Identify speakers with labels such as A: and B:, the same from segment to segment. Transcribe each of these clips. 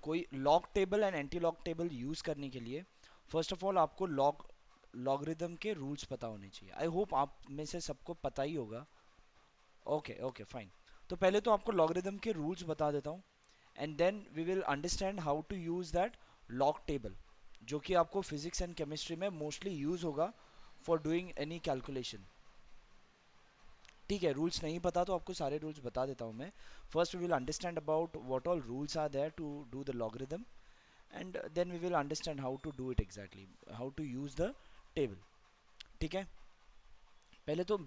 A: कोई log table and anti log table use करने के लिए फर्स्ट ऑफ ऑल आपको लॉगरिदम के रूल्स पता होने चाहिए। आई होप आप में से सबको पता ही होगा। Okay okay fine. तो पहले तो आपको लॉगरिदम के रूल्स बता देता हूँ and then we will understand how to use that log table, जो कि आपको फिजिक्स एंड केमिस्ट्री में मोस्टली यूज होगा फॉर डूइंग एनी कैलकुलेशन। ठीक है, रूल्स नहीं पता तो आपको सारे रूल्स बता देता हूँ मैं। First we will understand about what all rules are there to do the logarithm and then we will understand how to do it exactly, how to use the table. ठीक है, पहले तो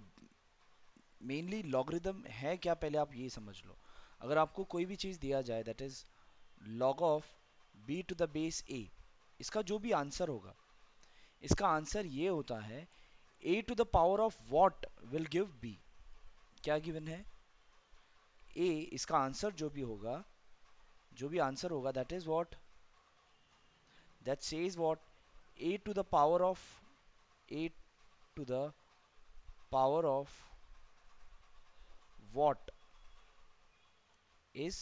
A: मेनली लॉगरिदम है क्या पहले आप ये समझ लो। अगर आपको कोई भी चीज़ दिया जाए that is log of b to the base a, इसका जो भी आंसर होगा, इसका आंसर ये होता है a to the power of what will give b। क्या गिवन है? a, इसका आंसर जो भी होगा, जो भी आंसर होगा that is what, that says what, a to the power of, a to the power of what is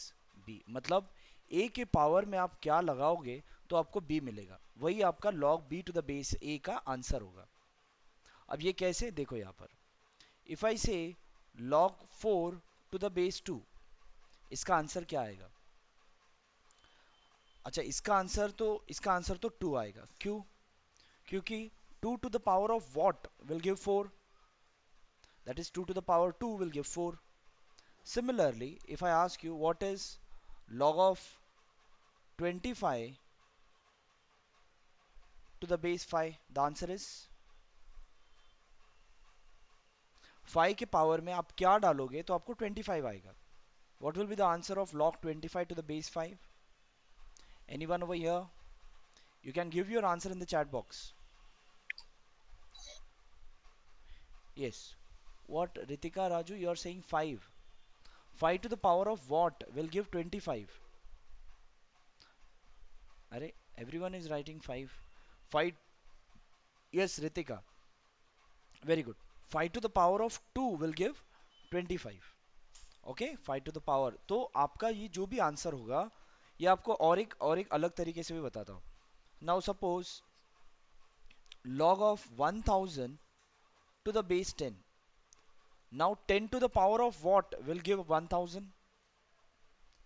A: b। मतलब a के पावर में आप क्या लगाओगे तो आपको b मिलेगा, वही आपका log b to the base a का आंसर होगा। अब ये कैसे, देखो यहाँ पर इफ आई से log 4 टू द बेस 2, इसका आंसर क्या आएगा? अच्छा, इसका आंसर तो 2 आएगा। क्यों? क्योंकि 2 to the power of what will give 4, that is 2 to the power 2 will give 4। Similarly, if I ask you what is log of 25 to the base 5, the answer is 5 के power में आप क्या डालोगे तो आपको 25 आएगा। What will be the answer of log 25 to the base 5? Anyone over here? You can give your answer in the chat box. Yes. What, Ritika Raju, you are saying 5. 5 to the power of what will give 25? Arey, everyone is writing 5. 5. Yes, Ritika. Very good. 5 to the power of 2 will give 25. Okay, 5 to the power, तो आपका ये जो भी answer होगा, ये आपको और एक अलग तरीके से भी बताता हूँ। Now suppose log of 1000 to the base 10, now 10 to the power of what will give 1000?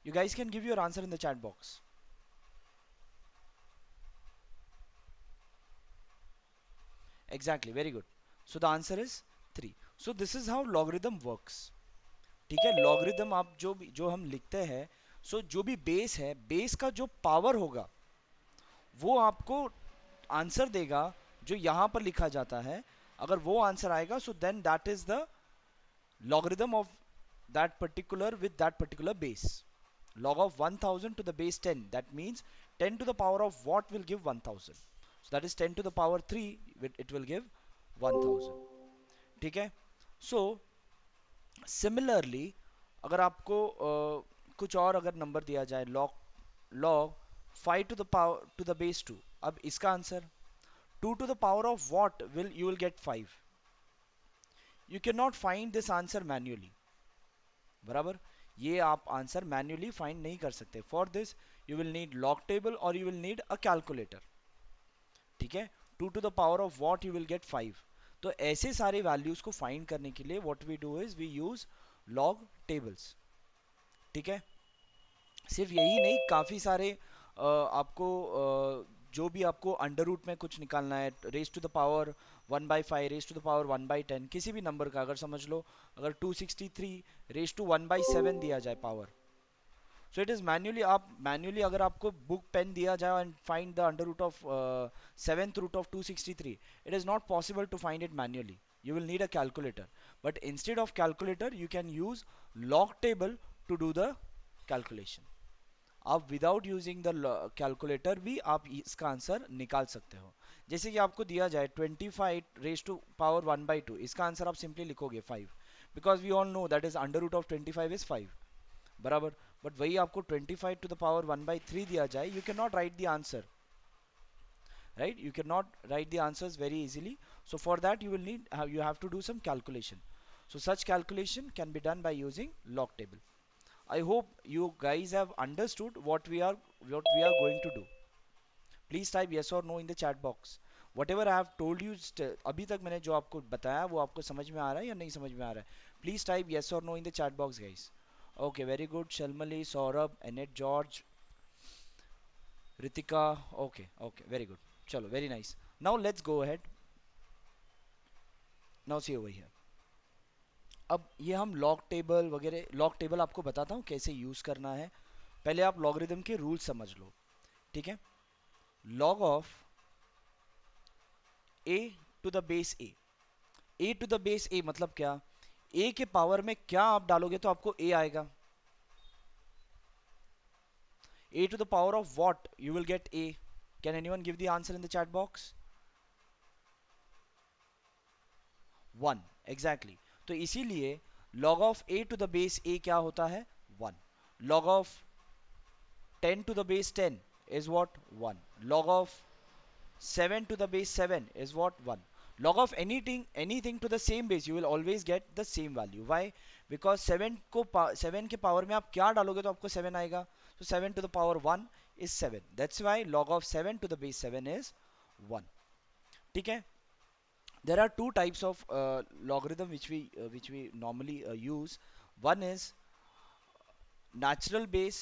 A: You guys can give your answer in the chat box. Exactly, very good. So the answer is 3. So this is how logarithm works. ठीक है, logarithm आप जो हम लिखते हैं, सो जो भी base है, बेस का जो पावर होगा वो आपको आंसर देगा जो यहां पर लिखा जाता है। अगर वो आंसर आएगा so then that is the logarithm of that particular with that particular base. Log of 1000 to the base 10, that means 10 to the power of what will give 1000, so that is 10 to the power 3, it will give 1000। ठीक है, so similarly अगर आपको कुछ और अगर number दिया जाए, log 5 to the power to the base 2, अब इसका answer 2 to the power of what will you will get 5। You cannot find this answer manually, बराबर, ये आप आंसर मैन्युअली फाइंड नहीं कर सकते। For this you will need log table और you will need a calculator. ठीक है, 2 to the power of what you will get 5। तो ऐसे सारे वैल्यूज को फाइंड करने के लिए what we do is we use log tables. ठीक है, सिर्फ यही नहीं, काफ़ी सारे आपको जो भी आपको अंडर रूट में कुछ निकालना है, raise to the power 1/5, raise to the power 1/10, किसी भी नंबर का अगर समझ लो, अगर 263 रेस टू 1/7 दिया जाए power, so it is manually, आप मैन्युअली अगर आपको बुक पेन दिया जाए and find the under root of seventh root of 263, it is not possible to find it manually, you will need a calculator, but instead of calculator you can use log table to do the calculation। आप without using the calculator भी आप इसका answer निकाल सकते हो। जैसे कि आपको दिया जाए 25 रेस टू पावर 1/2, इसका आंसर आप सिंपली लिखोगे 5, because we all know that is under root of 25 is 5, बराबर। बट वही आपको 25 टू द पावर 1/3 दिया जाए, you can not right the answer, right? You cannot write the answers very easily, so for that you will need you have to do some calculation, so such calculation can be done by using log table। I hope you guys have understood what we are going to do. Please type yes or no in the chat box. Whatever I have told you, अभी तक मैंने जो आपको बताया वो आपको समझ में आ रहा है या नहीं समझ में आ रहा है? Please type yes or no in the chat box, guys. Okay, very good. Shalmali, Saurabh, Annette, George, Ritika. Okay, okay, very good. Chalo, very nice. Now let's go ahead. Now see over here. अब ये हम log table वगैरह, log table आपको बताता हूँ कैसे use करना है. पहले आप लॉगरिदम के रूल समझ लो. ठीक है. Log of a to the base a. A to the base a मतलब क्या? ए के पावर में क्या आप डालोगे तो आपको ए आएगा. A to the power of what you will get a. Can anyone give the answer in the chat box? 1. Exactly. तो इसीलिए log of a to the base a क्या होता है? 1. log of 10 to the base 10 is what? 1. log of 7 to the base 7 is what? 1. log of anything to the same base you will always get the same value. Why? Because 7 के power में आप क्या डालोगे तो आपको 7 आएगा. So 7 to the power 1 is 7. That's why log of 7 to the base 7 is 1. ठीक है. There are two types of logarithm which we normally use. One is natural base,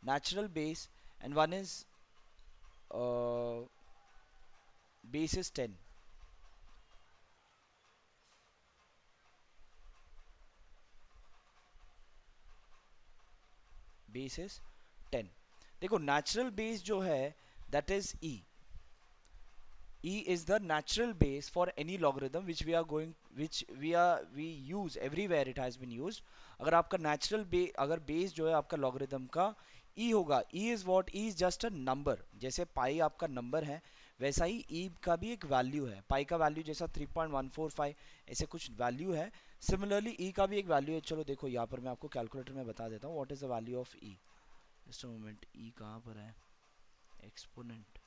A: natural base, and one is uh, base is 10. Base is 10. देखो natural base जो है that is e. E is the natural base for any logarithm which we use everywhere it has been used. अगर आपका natural base, अगर base जो है आपका logarithm का e होगा, e is what? E is just a number. जैसे pi आपका number है वैसा ही e का भी एक value है. pi का value जैसा 3.145 ऐसे कुछ value है. Similarly e का भी एक value है. चलो देखो यहाँ पर मैं आपको calculator में बता देता हूँ what is the value of e. Just a moment. e कहाँ पर है? Exponent.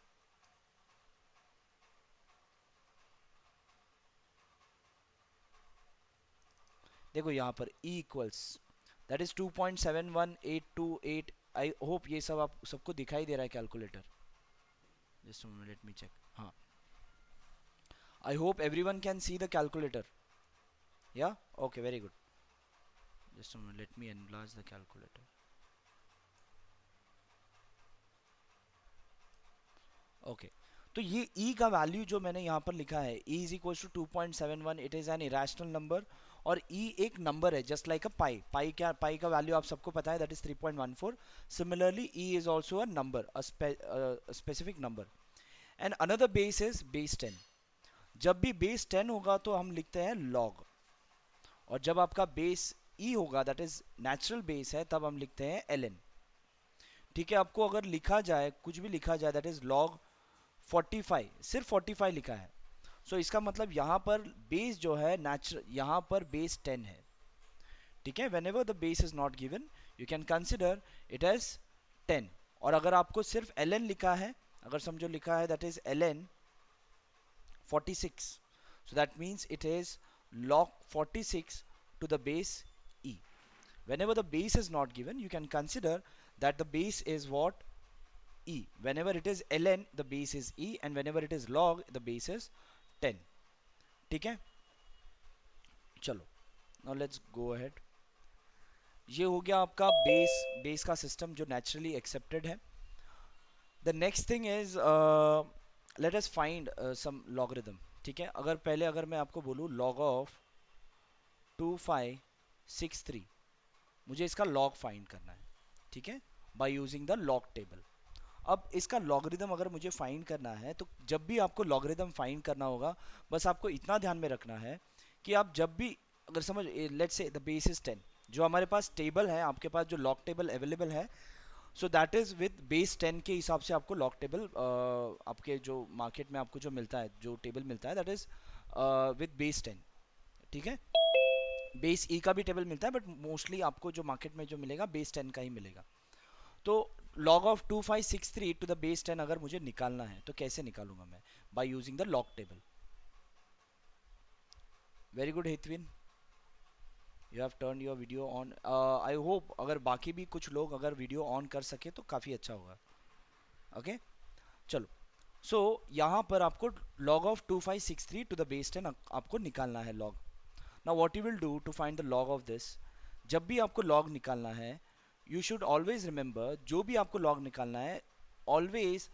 A: देखो यहाँ पर E equals that is 2.71828. I hope ये सब आप सबको दिखाई दे रहा है calculator. Just let me check. हाँ, I hope everyone can see the calculator. या okay, very good. Just let me enlarge the calculator. Okay. तो ये e का वैल्यू जो मैंने यहाँ पर लिखा है, e is equal to 2.71. It is an irrational number. और e एक नंबर है just like a pi. Pi क्या? पाई का वैल्यू आप सबको पता है that is 3.14. Similarly e is also a number, a specific number. And another base is base 10. जब भी बेस 10 होगा तो हम लिखते हैं log. और जब आपका बेस e होगा दैट इज नेचुरल बेस है तब हम लिखते हैं ln. ठीक है. आपको अगर लिखा जाए, कुछ भी लिखा जाए दैट इज log 45, सिर्फ 45 लिखा है. सो इसका मतलब यहाँ पर बेस जो है नेचुरल, यहाँ पर बेस 10 है. ठीक है. Whenever the base is not given you can consider it as 10. और अगर आपको सिर्फ ln लिखा है, अगर समझो लिखा है that is ln 46, so that means it is log 46 to the base e. Whenever the base is not given you can consider that the base is what? E. Whenever it is ln the base is e, and whenever it is log the base is 10. ठीक है. चलो, now let's go ahead. ये हो गया आपका base, base का system जो naturally accepted है. The next thing is let us find some logarithm. ठीक है. अगर पहले अगर मैं आपको बोलूँ log ऑफ 2563, मुझे इसका log फाइंड करना है. ठीक है. Bye using the log table. अब इसका लॉगरिदम अगर मुझे फाइंड करना है तो जब भी आपको लॉगरिदम फाइंड करना होगा बस आपको इतना ध्यान में रखना है कि आप जब भी, अगर समझ let's say the base is 10, जो हमारे पास टेबल है, आपके पास जो लॉग टेबल अवेलेबल है, सो दैट इज विद बेस 10 के हिसाब से आपको लॉग टेबल आपके जो मार्केट में आपको जो मिलता है, जो टेबल मिलता है दैट इज विद बेस 10. ठीक है. बेस ई का भी टेबल मिलता है बट मोस्टली आपको जो मार्केट में जो मिलेगा बेस 10 का ही मिलेगा. तो log of 2563 to the base 10 अगर मुझे निकालना है तो कैसे निकालूंगा मैं? By using the log table. Very good Hetwin, you have turn your video on. I hope अगर बाकी भी कुछ लोग अगर वीडियो ऑन कर सके तो काफ़ी अच्छा होगा। ओके, चलो। सो यहाँ पर आपको log of 2563 to the base 10 आपको निकालना है log। Now what you will do to find the log of this, जब भी आपको log निकालना है, यू शुड ऑलवेज रिमेंबर, जो भी आपको log निकालना है, ऑलवेज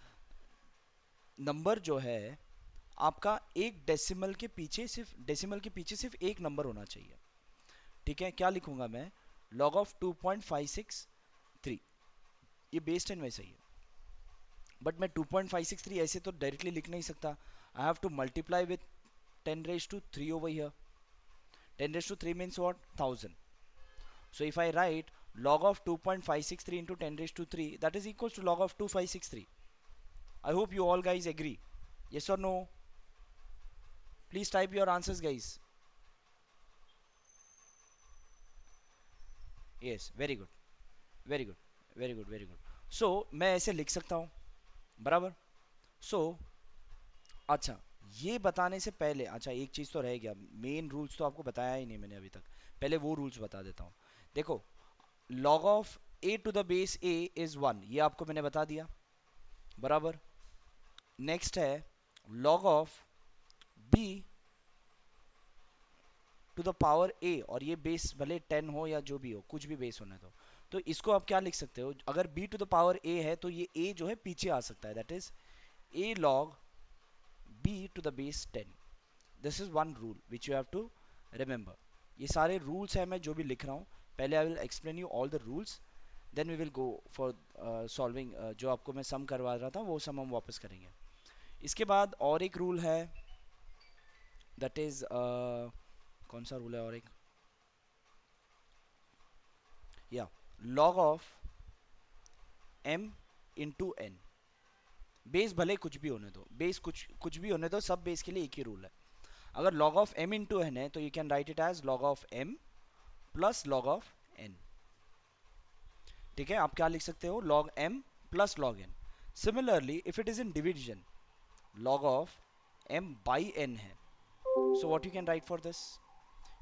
A: नंबर जो है आपका एक डेसिमल के पीछे सिर्फ एक नंबर होना चाहिए। ठीक है, क्या लिखूंगा मैं? log ऑफ 2.563, ये बेस 10 वैसे ही है, बट मैं 2.563 ऐसे तो डायरेक्टली लिख नहीं सकता। I have to multiply with 10 raised to 3 over here. 10 raised to 3 means what? 1000. So if I write log of 2.563 into 10 raised to 3, that is equals to log of 2563. I hope you all guys agree. Yes or no? Please type your answers, guys. Yes, very good, very good, very good, very good. So मैं ऐसे लिख सकता हूँ, बराबर। So अच्छा, ये बताने से पहले, अच्छा एक चीज़ तो रह गया, मेन रूल्स तो आपको बताया ही नहीं मैंने अभी तक। पहले वो रूल्स बता देता हूँ। देखो, log of a to the base a is 1, ये आपको मैंने बता दिया, बराबर। नेक्स्ट है log of b to the power a, और ये बेस भले 10 हो या जो भी हो, कुछ भी बेस होने दो। तो इसको आप क्या लिख सकते हो, अगर b to the power a है तो ये a जो है पीछे आ सकता है, that is a log b to the base 10। This is one rule which you have to remember. ये सारे रूल्स हैं मैं जो भी लिख रहा हूँ, पहले I will explain you all the rules, then we will go for solving. जो आपको मैं सम करवा रहा था वो सम हम वापस करेंगे। इसके बाद और एक रूल है, दैट इज कौन सा रूल है और एक, या log of m into n। Base भले कुछ भी होने दो, बेस कुछ कुछ भी होने दो, सब बेस के लिए एक ही रूल है। अगर log of m into n है तो you can write it as log of m plus log of n। ठीक है, आप क्या लिख सकते हो? log m plus log n। Similarly if it is in division, log of m by n है, so what you can write for this?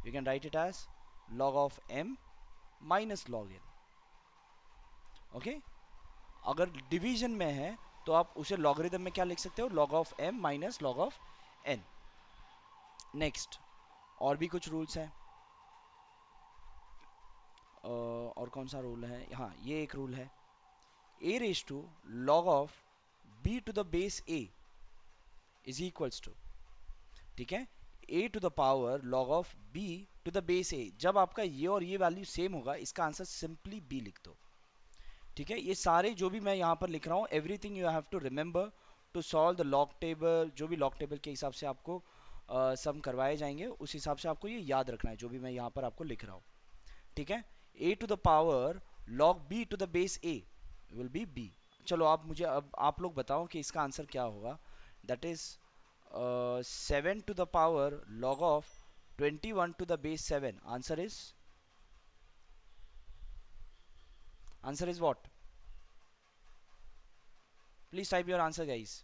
A: You can write it as log of m minus log n। Okay, अगर division में है तो आप उसे logarithm में क्या लिख सकते हो? log of m minus log of n। Next, और भी कुछ रूल्स हैं। और कौन सा रूल है? हाँ, ये एक रूल है, a raise to log of b to the base a is equals to, ठीक है, a to the power log of b to the base a। जब आपका ये और ये वैल्यू सेम होगा, इसका आंसर सिंपली b लिख दो। ठीक है, ये सारे जो भी मैं यहाँ पर लिख रहा हूँ, everything you have to remember to solve the log table. जो भी लॉग टेबल के हिसाब से आपको सम करवाए जाएंगे, उस हिसाब से आपको ये याद रखना है जो भी मैं यहाँ पर आपको लिख रहा हूँ। ठीक है, a to the power log b to the base a will be b। चलो, आप मुझे अब आप लोग बताओ कि इसका आंसर क्या होगा। That is 7 to the power log of 21 to the base 7। Answer is what? Please type your answer guys.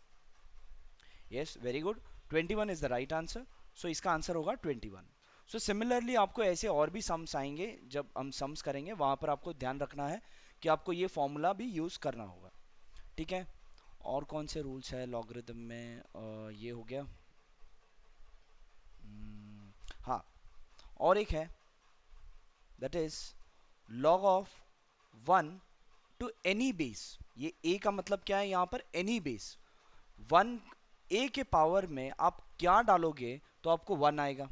A: Yes, very good, 21 is the right answer. So इसका आंसर होगा 21। सो सिमिलरली आपको ऐसे और भी सम्स आएंगे, जब हम सम्स करेंगे वहां पर आपको ध्यान रखना है कि आपको ये फॉर्मूला भी यूज करना होगा। ठीक है, और कौन से रूल्स है लॉगरिथम में? ये हो गया। हाँ, और एक है, that is log of 1 to any base. ये a का मतलब क्या है यहाँ पर? Any base. 1 a के पावर में आप क्या डालोगे तो आपको 1 आएगा।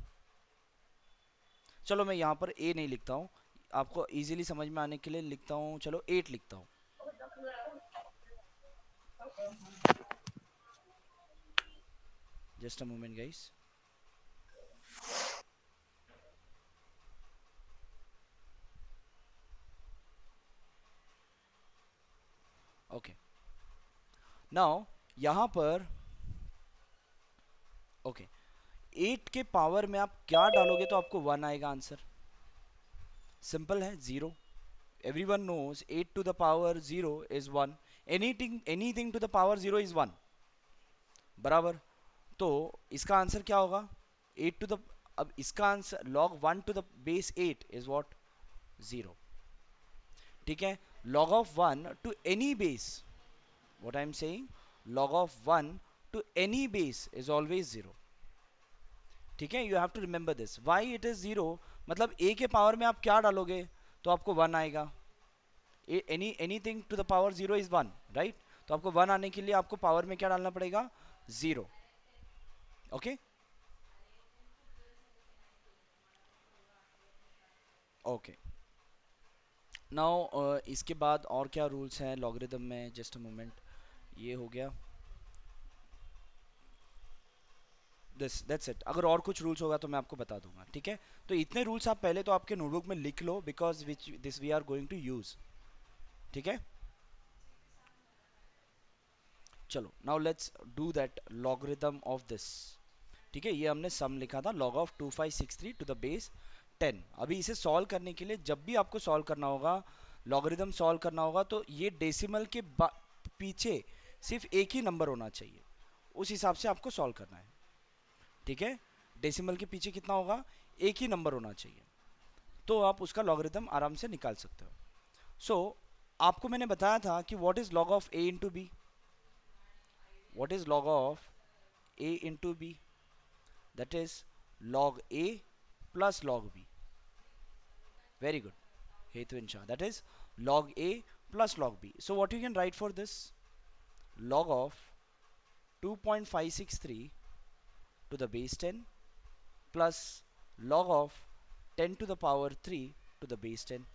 A: चलो, मैं यहाँ पर a नहीं लिखता हूँ, आपको इजीली समझ में आने के लिए लिखता हूँ, चलो 8 लिखता हूँ। Just a moment guys. Okay, now यहाँ पर, ओके, 8 के पावर में आप क्या डालोगे तो आपको 1 आएगा आंसर? सिंपल है, 0। Everyone knows 8 to the power 0 is 1। Anything to the power 0 is 1, बराबर। तो इसका आंसर क्या होगा? 8 टू द अब इसका answer log 1 to the base 8 is what? 0. ठीक है, log of 1 to any base, what I am saying, log of 1 to any base is always 0. ठीक है, you have to remember this, why it is 0, मतलब a के power में आप क्या डालोगे तो आपको 1 आएगा, anything to the power 0 is 1, right? तो आपको 1 आने के लिए आपको पावर में क्या डालना पड़ेगा? 0. Okay, okay. नाउ इसके बाद और क्या रूल्स हैं लॉगरिदम में, जस्ट अ मोमेंट, ये हो गया, दिस दैट्स इट। अगर और कुछ रूल्स होगा तो मैं आपको बता दूंगा, ठीक है? तो इतने रूल्स आप पहले तो आपके नोटबुक में लिख लो, because which this we are going to use, ठीक है? चलो, now let's do that logarithm of this. ठीक है, ये हमने सम लिखा था, log of 2563 to the base 10। अभी इसे सॉल्व करने के लिए, जब भी आपको सॉल्व करना होगा, लॉगरिदम सॉल्व करना होगा, तो ये डेसिमल के पीछे सिर्फ एक ही नंबर होना चाहिए, उस हिसाब से आपको सॉल्व करना है। ठीक है, डेसिमल के पीछे कितना होगा? एक ही नंबर होना चाहिए, तो आप उसका लॉगरिदम आराम से निकाल सकते हो। सो आपको मैंने बताया था कि what is log of a into b, what is log of a into b, that is log a plus log b. Very good, Hetwin Shah. That is log a plus log b. So what you can write for this? Log of 2.563 to the base 10 plus log of 10 to the power 3 to the base 10.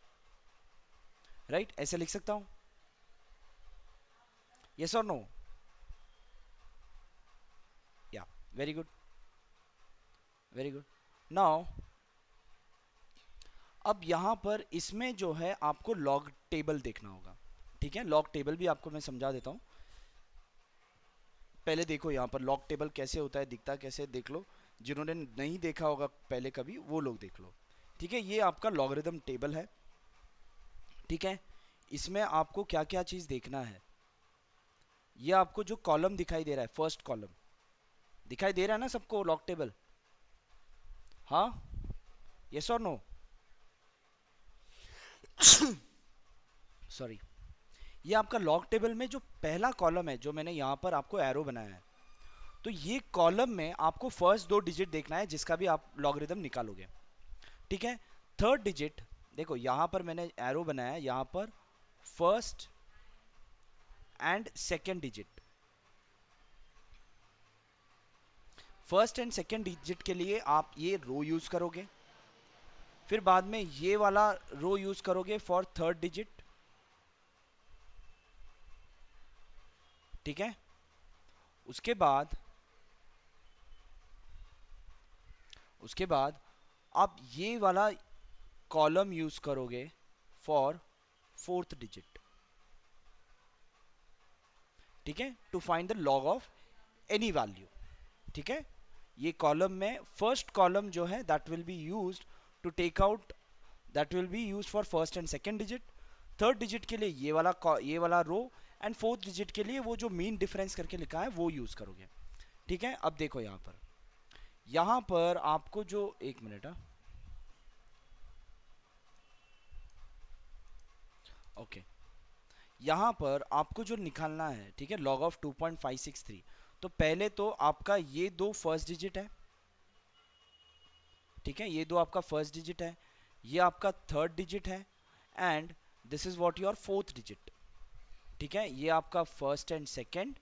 A: Right? ऐसे लिख सकता हूँ? Yes or no? Yeah. Very good. Very good. Now अब यहाँ पर इसमें जो है आपको लॉग टेबल देखना होगा। ठीक है, लॉग टेबल भी आपको मैं समझा देता हूँ। पहले देखो यहाँ पर लॉग टेबल कैसे होता है, दिखता कैसे, देख लो। जिन्होंने नहीं देखा होगा पहले कभी, वो लोग देख लो। ठीक है, ये आपका लॉगरिदम टेबल है। ठीक है, इसमें आपको क्या क्या चीज देखना है, ये आपको जो कॉलम दिखाई दे रहा है, फर्स्ट कॉलम दिखाई दे रहा है ना सबको, लॉग टेबल? हाँ, यस और नो? सॉरी, ये आपका लॉग टेबल में जो पहला कॉलम है, जो मैंने यहाँ पर आपको एरो बनाया है, तो ये कॉलम में आपको फर्स्ट दो डिजिट देखना है जिसका भी आप लॉगरिदम निकालोगे। ठीक है, थर्ड डिजिट, देखो यहां पर मैंने एरो बनाया है, यहां पर first and second digit, first and second digit के लिए आप ये रो यूज करोगे, फिर बाद में ये वाला रो यूज करोगे फॉर थर्ड डिजिट। ठीक है, उसके बाद उसके बाद आप ये वाला कॉलम यूज करोगे फॉर फोर्थ डिजिट। ठीक है, to find the log of any value. ठीक है, ये कॉलम में फर्स्ट कॉलम जो है that will be used to take out, that will be used for first and second digit. Third digit के लिए ये वाला रो, एंड फोर्थ डिजिट के लिए वो जो मीन डिफरेंस करके लिखा है वो यूज करोगे। ठीक है, अब देखो यहाँ पर आपको जो, एक मिनट, ओके, यहाँ पर आपको जो निकालना है, ठीक है, लॉग ऑफ 2.563, तो पहले तो आपका ये दो फर्स्ट डिजिट है। ठीक है, ये दो आपका फर्स्ट डिजिट है, ये आपका थर्ड डिजिट है, and this is what your fourth digit. ठीक है, ये आपका फर्स्ट एंड सेकंड,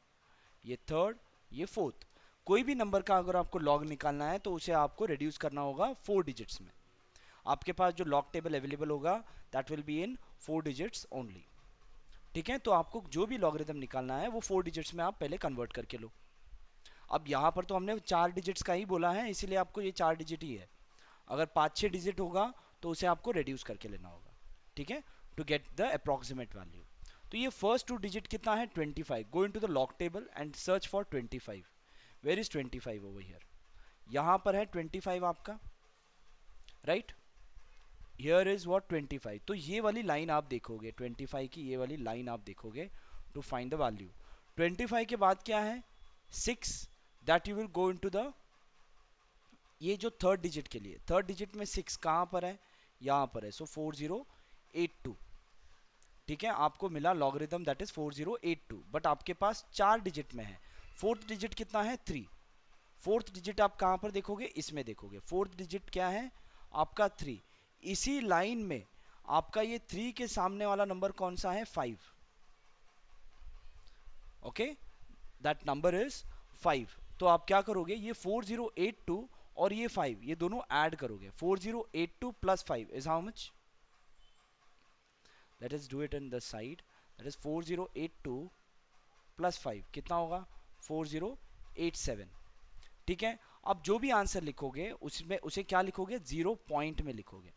A: ये थर्ड, ये फोर्थ। कोई भी नंबर का अगर आपको लॉग निकालना है तो उसे आपको रिड्यूस करना होगा फोर डिजिट्स में। आपके पास जो लॉग टेबल अवेलेबल होगा that will be in four digits only. ठीक है, तो आपको जो भी लॉगरिदम निकालना है वो फोर डिजिट्स में आप पहले कन्वर्ट करके लो। अब यहाँ पर तो हमने चार डिजिट्स का ही बोला है, इसीलिए आपको ये चार डिजिट ही है। अगर पाँच छः डिजिट होगा तो उसे आपको रिड्यूस करके लेना होगा। ठीक है, to get the approximate value. तो ये फर्स्ट टू डिजिट कितना है? 25। Go into the log table and search for 25। Where is 25 over here? यहाँ पर है 25 आपका, राइट? Here is what 25। तो ये वाली लाइन आप देखोगे, 25 की ये वाली लाइन आप देखोगे टू फाइंड द वैल्यू। 25 के बाद क्या है? 6, that you will go into the ये जो थर्ड डिजिट के लिए, थर्ड डिजिट में 6 कहाँ पर है, यहाँ पर है, सो 4082। ठीक है, आपको मिला लॉगरिदम दैट इज 4082, बट आपके पास 4 डिजिट में है। फोर्थ डिजिट कितना है, 3। फोर्थ डिजिट आप कहां पर देखोगे, इसमें देखोगे। फोर्थ डिजिट क्या है आपका, 3। इसी लाइन में आपका ये 3 के सामने वाला नंबर कौन सा है, 5। Okay, that number is 5। तो आप क्या करोगे, ये 4082 और ये 5, ये दोनों ऐड करोगे। 4082 plus 5 is how much, let us do it in the side, that is 4082 plus 5 कितना होगा, 4087। ठीक है, अब जो भी आंसर लिखोगे उसमें उसे क्या लिखोगे, 0 पॉइंट में लिखोगे।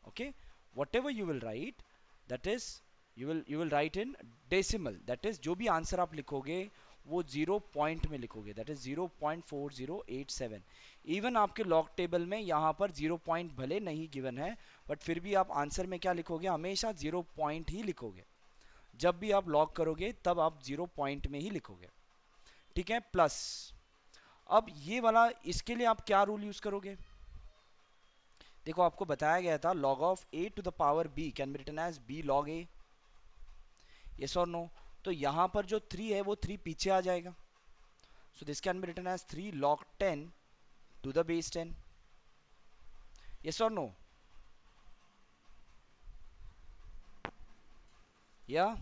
A: Okay, what ever you will write, that is you will write in decimal, that is जो भी आंसर आप लिखोगे वो 0 पॉइंट में लिखोगे, दैट इज 0.4087। इवन आपके लॉग टेबल में यहाँ पर 0 पॉइंट भले नहीं गिवन है, बट फिर भी आप आंसर में क्या लिखोगे, हमेशा 0 पॉइंट ही लिखोगे। जब भी आप लॉग करोगे तब आप 0 पॉइंट में ही लिखोगे। ठीक है, प्लस अब ये वाला, इसके लिए आप क्या रूल यूज करोगे, देखो आपको बताया गया था log of a to the power b can be written as b log a, yes और नो। तो यहां पर जो 3 है वो 3 पीछे आ जाएगा, so this can be written as 3 log 10 to the base 10, yes और नो, या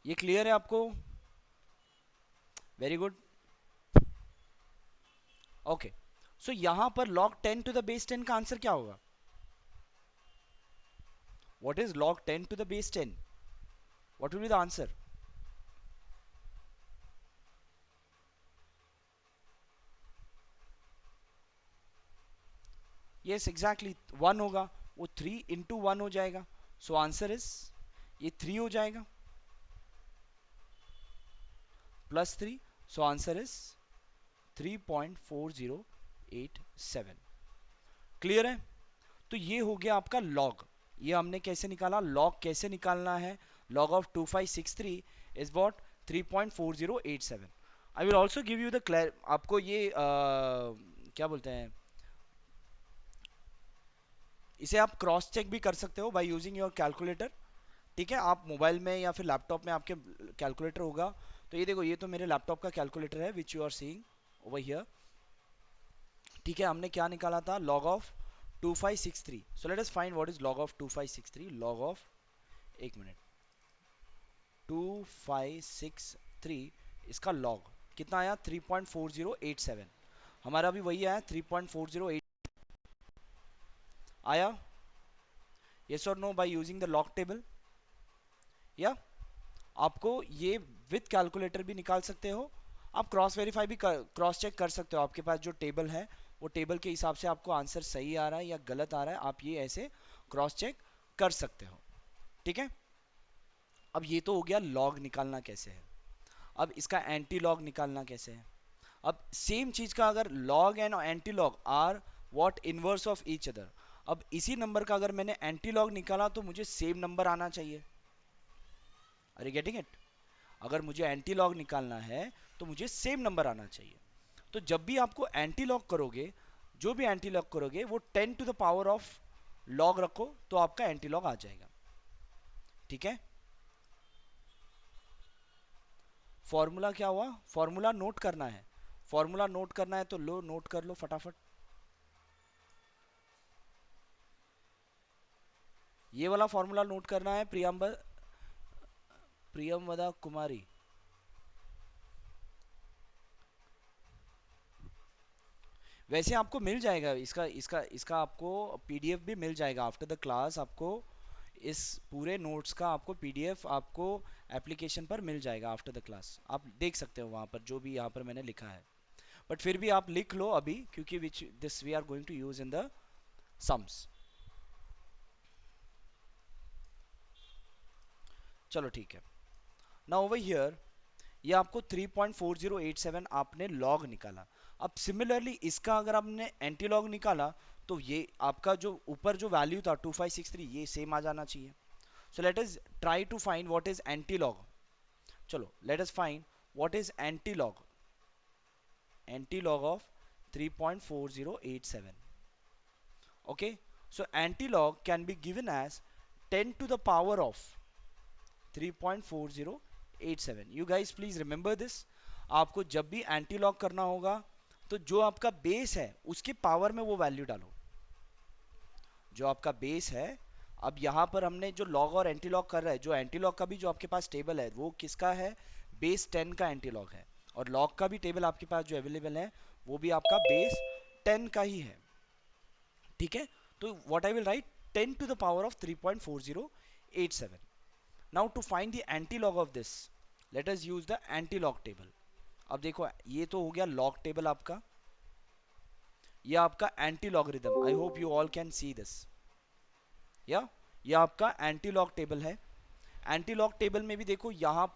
A: ये क्लियर है आपको, वेरी गुड। ओके, सो यहां पर log 10 टू द बेस 10 का आंसर क्या होगा, what is log 10 to the base 10, what will be the answer, yes exactly 1 होगा, वो 3 इंटू 1 हो जाएगा, सो आंसर इज ये 3 हो जाएगा plus 3, so answer is 3.4087। Clear है, तो ये हो गया आपका लॉग। ये हमने कैसे निकाला, लॉग कैसे निकालना है, log of 2563 is what 3.4087। I will also give you the clear, आपको ये क्या बोलते हैं, इसे आप क्रॉस चेक भी कर सकते हो बाय यूजिंग योर कैलकुलेटर। ठीक है, आप मोबाइल में या फिर लैपटॉप में आपके कैलकुलेटर होगा, तो ये देखो, ये तो मेरे लैपटॉप का कैलकुलेटर है which you are seeing over here. ठीक है, हमने क्या निकाला था, log of 2563। So let us find what is log of 2563, log of, एक मिनट, 2563, इसका log कितना आया, 3.4087। हमारा भी वही आया, 3.408 आया, यस और no, by using the log table, या आपको ये विथ कैलकुलेटर भी निकाल सकते हो, आप क्रॉस वेरीफाई भी क्रॉस चेक कर सकते हो, आपके पास जो टेबल है वो टेबल के हिसाब से आपको आंसर सही आ रहा है या गलत आ रहा है, आप ये ऐसे क्रॉस चेक कर सकते हो। ठीक है, अब ये तो हो गया लॉग निकालना कैसे है, अब इसका एंटी लॉग निकालना कैसे है। अब सेम चीज का अगर log and anti log are what inverse of each other, अब इसी नंबर का अगर मैंने एंटी लॉग निकाला तो मुझे सेम नंबर आना चाहिए, अरे गेटिंग इट, अगर मुझे एंटी लॉग निकालना है तो मुझे सेम नंबर आना चाहिए। तो जब भी आपको एंटी लॉग करोगे, जो भी एंटी लॉग करोगे वो 10 to the power of log रखो तो आपका एंटी लॉग आ जाएगा। ठीक है, फॉर्मूला क्या हुआ, फॉर्मूला नोट करना है, फॉर्मूला नोट करना है तो लो नोट कर लो फटाफट, ये वाला फॉर्मूला नोट करना है, प्रियमवदा कुमारी। वैसे आपको मिल जाएगा इसका इसका इसका आपको पीडीएफ भी मिल जाएगा आफ्टर द क्लास, आपको इस पूरे नोट्स का आपको पीडीएफ आपको एप्लीकेशन पर मिल जाएगा आफ्टर द क्लास, आप देख सकते हो वहां पर जो भी यहाँ पर मैंने लिखा है, बट फिर भी आप लिख लो अभी, क्योंकि which this we are going to use in the sums. चलो ठीक है, नाउ ओवर हियर ये आपको 3.4087 आपने लॉग निकाला। अब सिमिलरली इसका अगर आपने एंटी लॉग निकाला तो ये आपका जो ऊपर जो वैल्यू था 2563 ये सेम आ जाना चाहिए। So let us try to find what is antilog, चलो let us find what is antilog, antilog of 3.4087. Okay, so antilog can be given as 10 to the power of 3.4087. You guys please remember this. आपको जब भी antilog करना होगा तो जो आपका base है उसके पावर में वो वैल्यू डालो, जो आपका बेस है। अब यहाँ पर हमने जो लॉग और एंटीलॉग कर रहा है, जो एंटीलॉग का भी जो आपके पास टेबल है वो किसका है, बेस 10 का एंटीलॉग है। और लॉग का भी टेबल आपके पास जो अवेलेबल है वो भी आपका बेस 10 का ही है। ठीक है, तो what I will write, 10 to the power of 3.4087. Now to find the antilog of this, let us use the antilog table. अब देखो ये तो हो गया log टेबल आपका, ये आपका anti logarithm, I hope you all can see this. या ये आपका एंटी लॉग टेबल है। एंटी लॉग टेबल में भी देखो यहाँ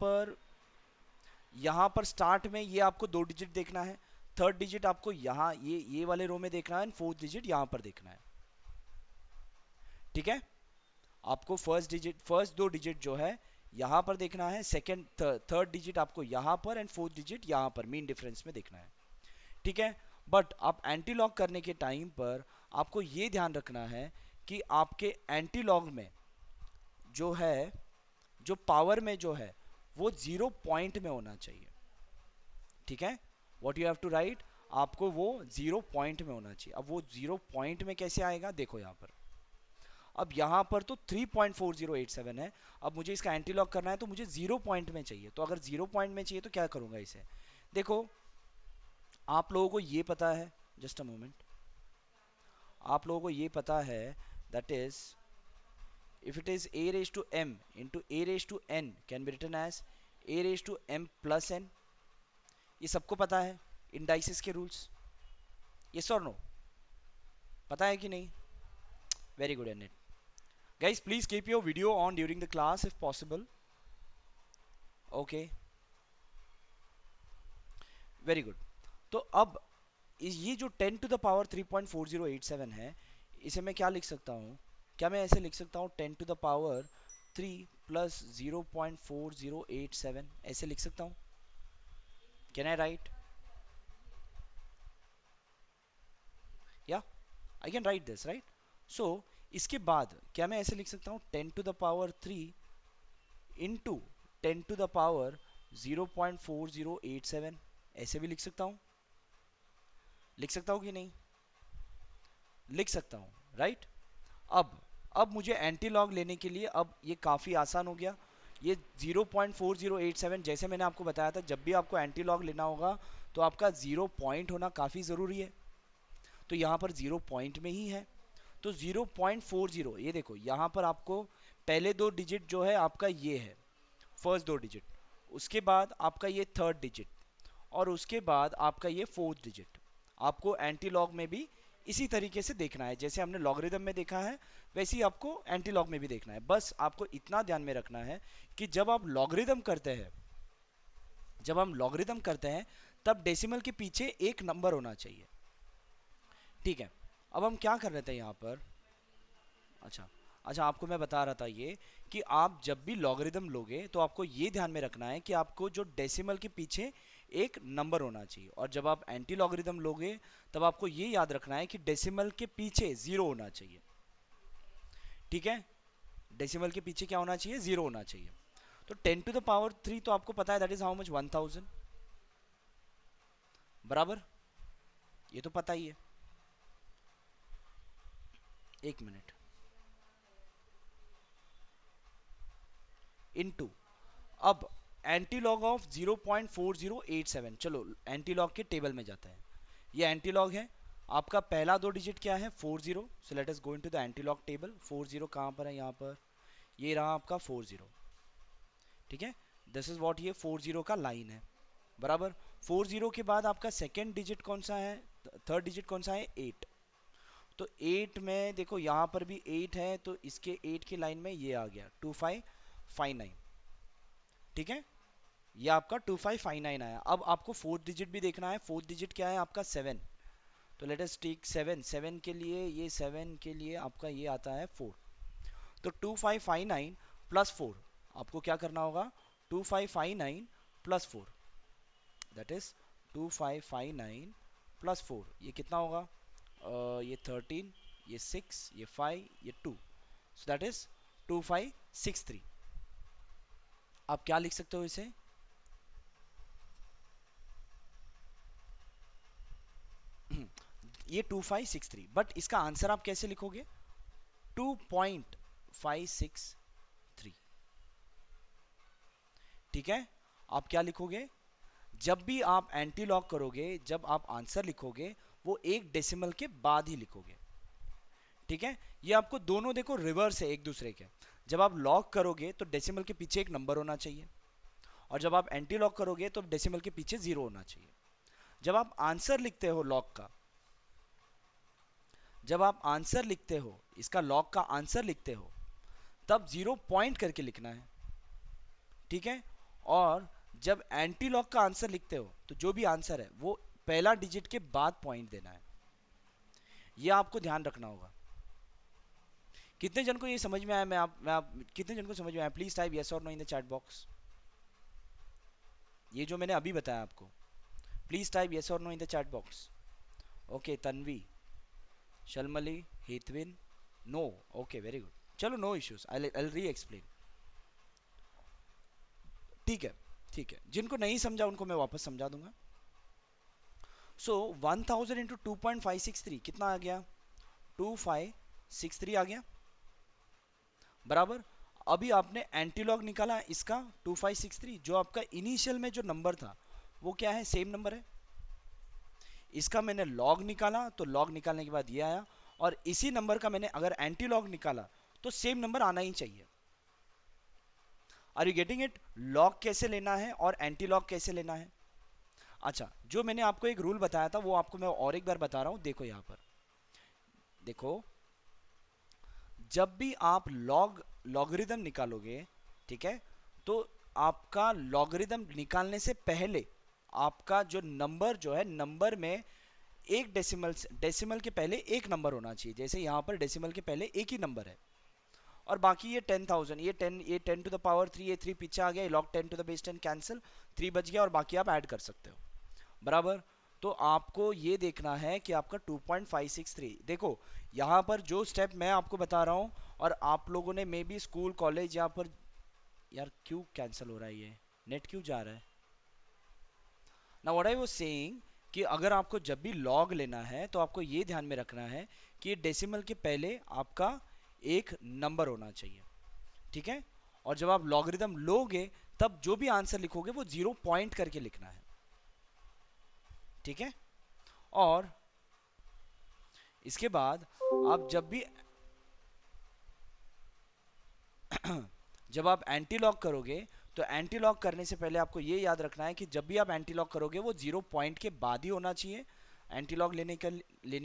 A: पर स्टार्ट में ये आपको 2 डिजिट देखना है, थर्ड डिजिट आपको यहाँ ये वाले रो में देखना है, फोर्थ डिजिट यहाँ पर देखना है। ठीक है, आपको फर्स्ट 2 डिजिट जो है यहाँ पर देखना है, सेकंड थर्ड डिजिट आपको यहाँ पर, एंड फोर्थ डिजिट यहाँ पर मीन डिफरेंस में देखना है। ठीक है, बट आप एंटी लॉग करने के टाइम पर आपको ये ध्यान रखना है कि आपके एंटी लॉग में जो है, जो पावर में जो है वो 0 पॉइंट में होना चाहिए। ठीक है, what you have to write, आपको वो 0 पॉइंट में होना चाहिए। अब वो 0 पॉइंट में कैसे आएगा, देखो यहाँ पर, अब यहाँ पर तो 3.4087 है, अब मुझे इसका एंटी लॉग करना है तो मुझे 0 पॉइंट में चाहिए। तो अगर 0 पॉइंट में चाहिए तो क्या करूंगा इसे, देखो आप लोगों को ये पता है, जस्ट अ मोमेंट, आप लोगों को ये पता है, that is if it is a raised to m into a raised to n can be written as a raised to m plus n। ये सबको पता है इंडाइसिस के रूल्स, यस और नो, पता है कि नहीं? Very good and it guys, please keep your video on during the class if possible. Okay, very good. तो अब ये जो 10 टू द पावर 3.4087 है, इसे मैं क्या लिख सकता हूँ, क्या मैं ऐसे लिख सकता हूँ 10 टू द पावर 3 प्लस 0.4087, ऐसे लिख सकता हूँ? कैन आई राइट, या I can write this right? So इसके बाद क्या मैं ऐसे लिख सकता हूँ 10 to the power 3 into 10 to the power 0.4087, ऐसे भी लिख सकता हूँ? लिख सकता हूँ कि नहीं? लिख सकता हूँ राइट। अब मुझे एंटी लॉग लेने के लिए अब ये काफ़ी आसान हो गया। ये 0.4087 जैसे मैंने आपको बताया था, जब भी आपको एंटी लॉग लेना होगा तो आपका 0 पॉइंट होना काफ़ी ज़रूरी है। तो यहाँ पर 0 पॉइंट में ही है, तो 0.40, ये देखो यहाँ पर आपको पहले 2 डिजिट जो है आपका ये है, फर्स्ट 2 डिजिट, उसके बाद आपका ये थर्ड डिजिट, और उसके बाद आपका ये फोर्थ डिजिट। आपको एंटी लॉग में भी इसी तरीके से देखना है, जैसे हमने लॉगरिदम में देखा है वैसे ही आपको एंटी लॉग में भी देखना है। बस आपको इतना ध्यान में रखना है कि जब हम लॉगरिदम करते हैं तब डेसिमल के पीछे एक नंबर होना चाहिए। ठीक है, अब हम क्या कर रहे थे यहाँ पर, अच्छा अच्छा, आपको मैं बता रहा था ये कि आप जब भी लॉगरिदम लोगे तो आपको ये ध्यान में रखना है कि आपको जो डेसिमल के पीछे एक नंबर होना चाहिए, और जब आप एंटी लॉगरिदम लोगे तब आपको ये याद रखना है कि डेसिमल के पीछे जीरो होना चाहिए। ठीक है, डेसिमल के पीछे क्या होना चाहिए, जीरो होना चाहिए। तो 10 to the power 3 तो आपको पता है दैट इज हाउ मच, 1000, बराबर, ये तो पता ही है। एक मिनट, इनटू, अब एंटीलॉग ऑफ 0.4087, चलो एंटीलॉग के टेबल में जाता है। ये एंटीलॉग है, आपका पहला 2 डिजिट क्या है, 40, so let us go into the antilog table. 40 कहाँ पर है, यहाँ पर, ये रहा आपका 40। ठीक है, दिस इज व्हाट, ये 40 का लाइन है, बराबर। 40 के बाद आपका सेकेंड डिजिट कौन सा है, थर्ड डिजिट कौन सा है, 8। तो 8 में देखो यहाँ पर भी 8 है, तो इसके 8 की लाइन में ये आ गया 2559। ठीक है, ये आपका 2559 आया। अब आपको फोर्थ डिजिट भी देखना है, फोर्थ डिजिट क्या है आपका, 7। तो लेट अस टेक 7, 7 के लिए, ये 7 के लिए आपका ये आता है 4। तो 2559 प्लस 4, आपको क्या करना होगा, 2559 प्लस 4, दैट इज 2559 प्लस 4, ये कितना होगा? ये 13, ये 6, ये 5, ये 2, सो दैट इज 2563। आप क्या लिख सकते हो इसे? ये 2563, बट इसका आंसर आप कैसे लिखोगे? 2.563। ठीक है, आप क्या लिखोगे? जब भी आप एंटी लॉग करोगे, जब आप आंसर लिखोगे, वो एक डेसिमल के बाद ही लिखोगे। ठीक है, ये आपको दोनों देखो रिवर्स है एक दूसरे के। जब आप लॉग करोगे तो डेसिमल के पीछे एक नंबर होना चाहिए, और जब आप एंटी लॉग करोगे तो डेसिमल के पीछे जीरो होना चाहिए। जब आप आंसर लिखते हो लॉग का, जब आप आंसर लिखते हो, इसका लॉग का आंसर लिखते हो, तब जीरो पॉइंट करके लिखना है। ठीक है, और जब एंटी लॉग का आंसर लिखते हो तो जो भी आंसर है वो पहला डिजिट के बाद पॉइंट देना है। ये आपको ध्यान रखना होगा। कितने जन को ये समझ में आया? कितने जन को समझ में आया? प्लीज टाइप यस और no in the chat box. ये जो मैंने अभी बताया आपको, प्लीज टाइप यस और no in the chat box. Okay, Tanvi, Shalmali, Hetwin, no. Okay, very good. चलो, no issues, I reexplain. ठीक है, ठीक है, जिनको नहीं समझा उनको मैं वापस समझा दूंगा। सो 1000 इंटू 2.563 कितना आ गया? 2563 आ गया, बराबर। अभी आपने एंटीलॉग निकाला इसका 2563, जो आपका इनिशियल में जो नंबर था वो क्या है? सेम नंबर है। इसका मैंने लॉग निकाला तो लॉग निकालने के बाद ये आया, और इसी नंबर का मैंने अगर एंटी लॉग निकाला तो सेम नंबर आना ही चाहिए। Are you getting it? Log कैसे लेना है और एंटी लॉग कैसे लेना है? अच्छा, जो मैंने आपको एक रूल बताया था वो आपको मैं और एक बार बता रहा हूं, देखो यहां पर। देखो, जब भी आप लॉगरिदम निकालोगे, ठीक है, तो आपका लॉगरिदम निकालने से पहले आपका जो नंबर जो है, नंबर में एक डेसिमल के पहले एक नंबर होना चाहिए। जैसे यहां पर डेसिमल के पहले एक ही नंबर है, और बाकी ये 10,000, ये 10 टू द पावर 3, ये 3 पीछे आ गया, log 10 to the base 10 cancel, 3 बच गया, और बाकी आप ऐड कर सकते हो, बराबर। तो आपको ये देखना है कि आपका 2.563, देखो यहाँ पर जो स्टेप मैं आपको बता रहा हूँ, और आप लोगों ने मे बी स्कूल कॉलेज यहाँ पर, यार क्यों कैंसिल हो रहा है? ये नेट क्यों जा रहा है ना? व्हाट आई वाज सेइंग, कि अगर आपको जब भी लॉग लेना है तो आपको ये ध्यान में रखना है कि डेसिमल के पहले आपका एक नंबर होना चाहिए। ठीक है, और जब आप लॉगरिदम लोगे तब जो भी आंसर लिखोगे वो जीरो पॉइंट करके लिखना है। ठीक है, और इसके बाद आप जब भी जब आप एंटी लॉक करोगे, तो एंटी लॉक करने से पहले आपको ये याद रखना है कि जब भी आप एंटी लॉक करोगे वो जीरो पॉइंट के बाद ही होना चाहिए एंटी लॉक लेने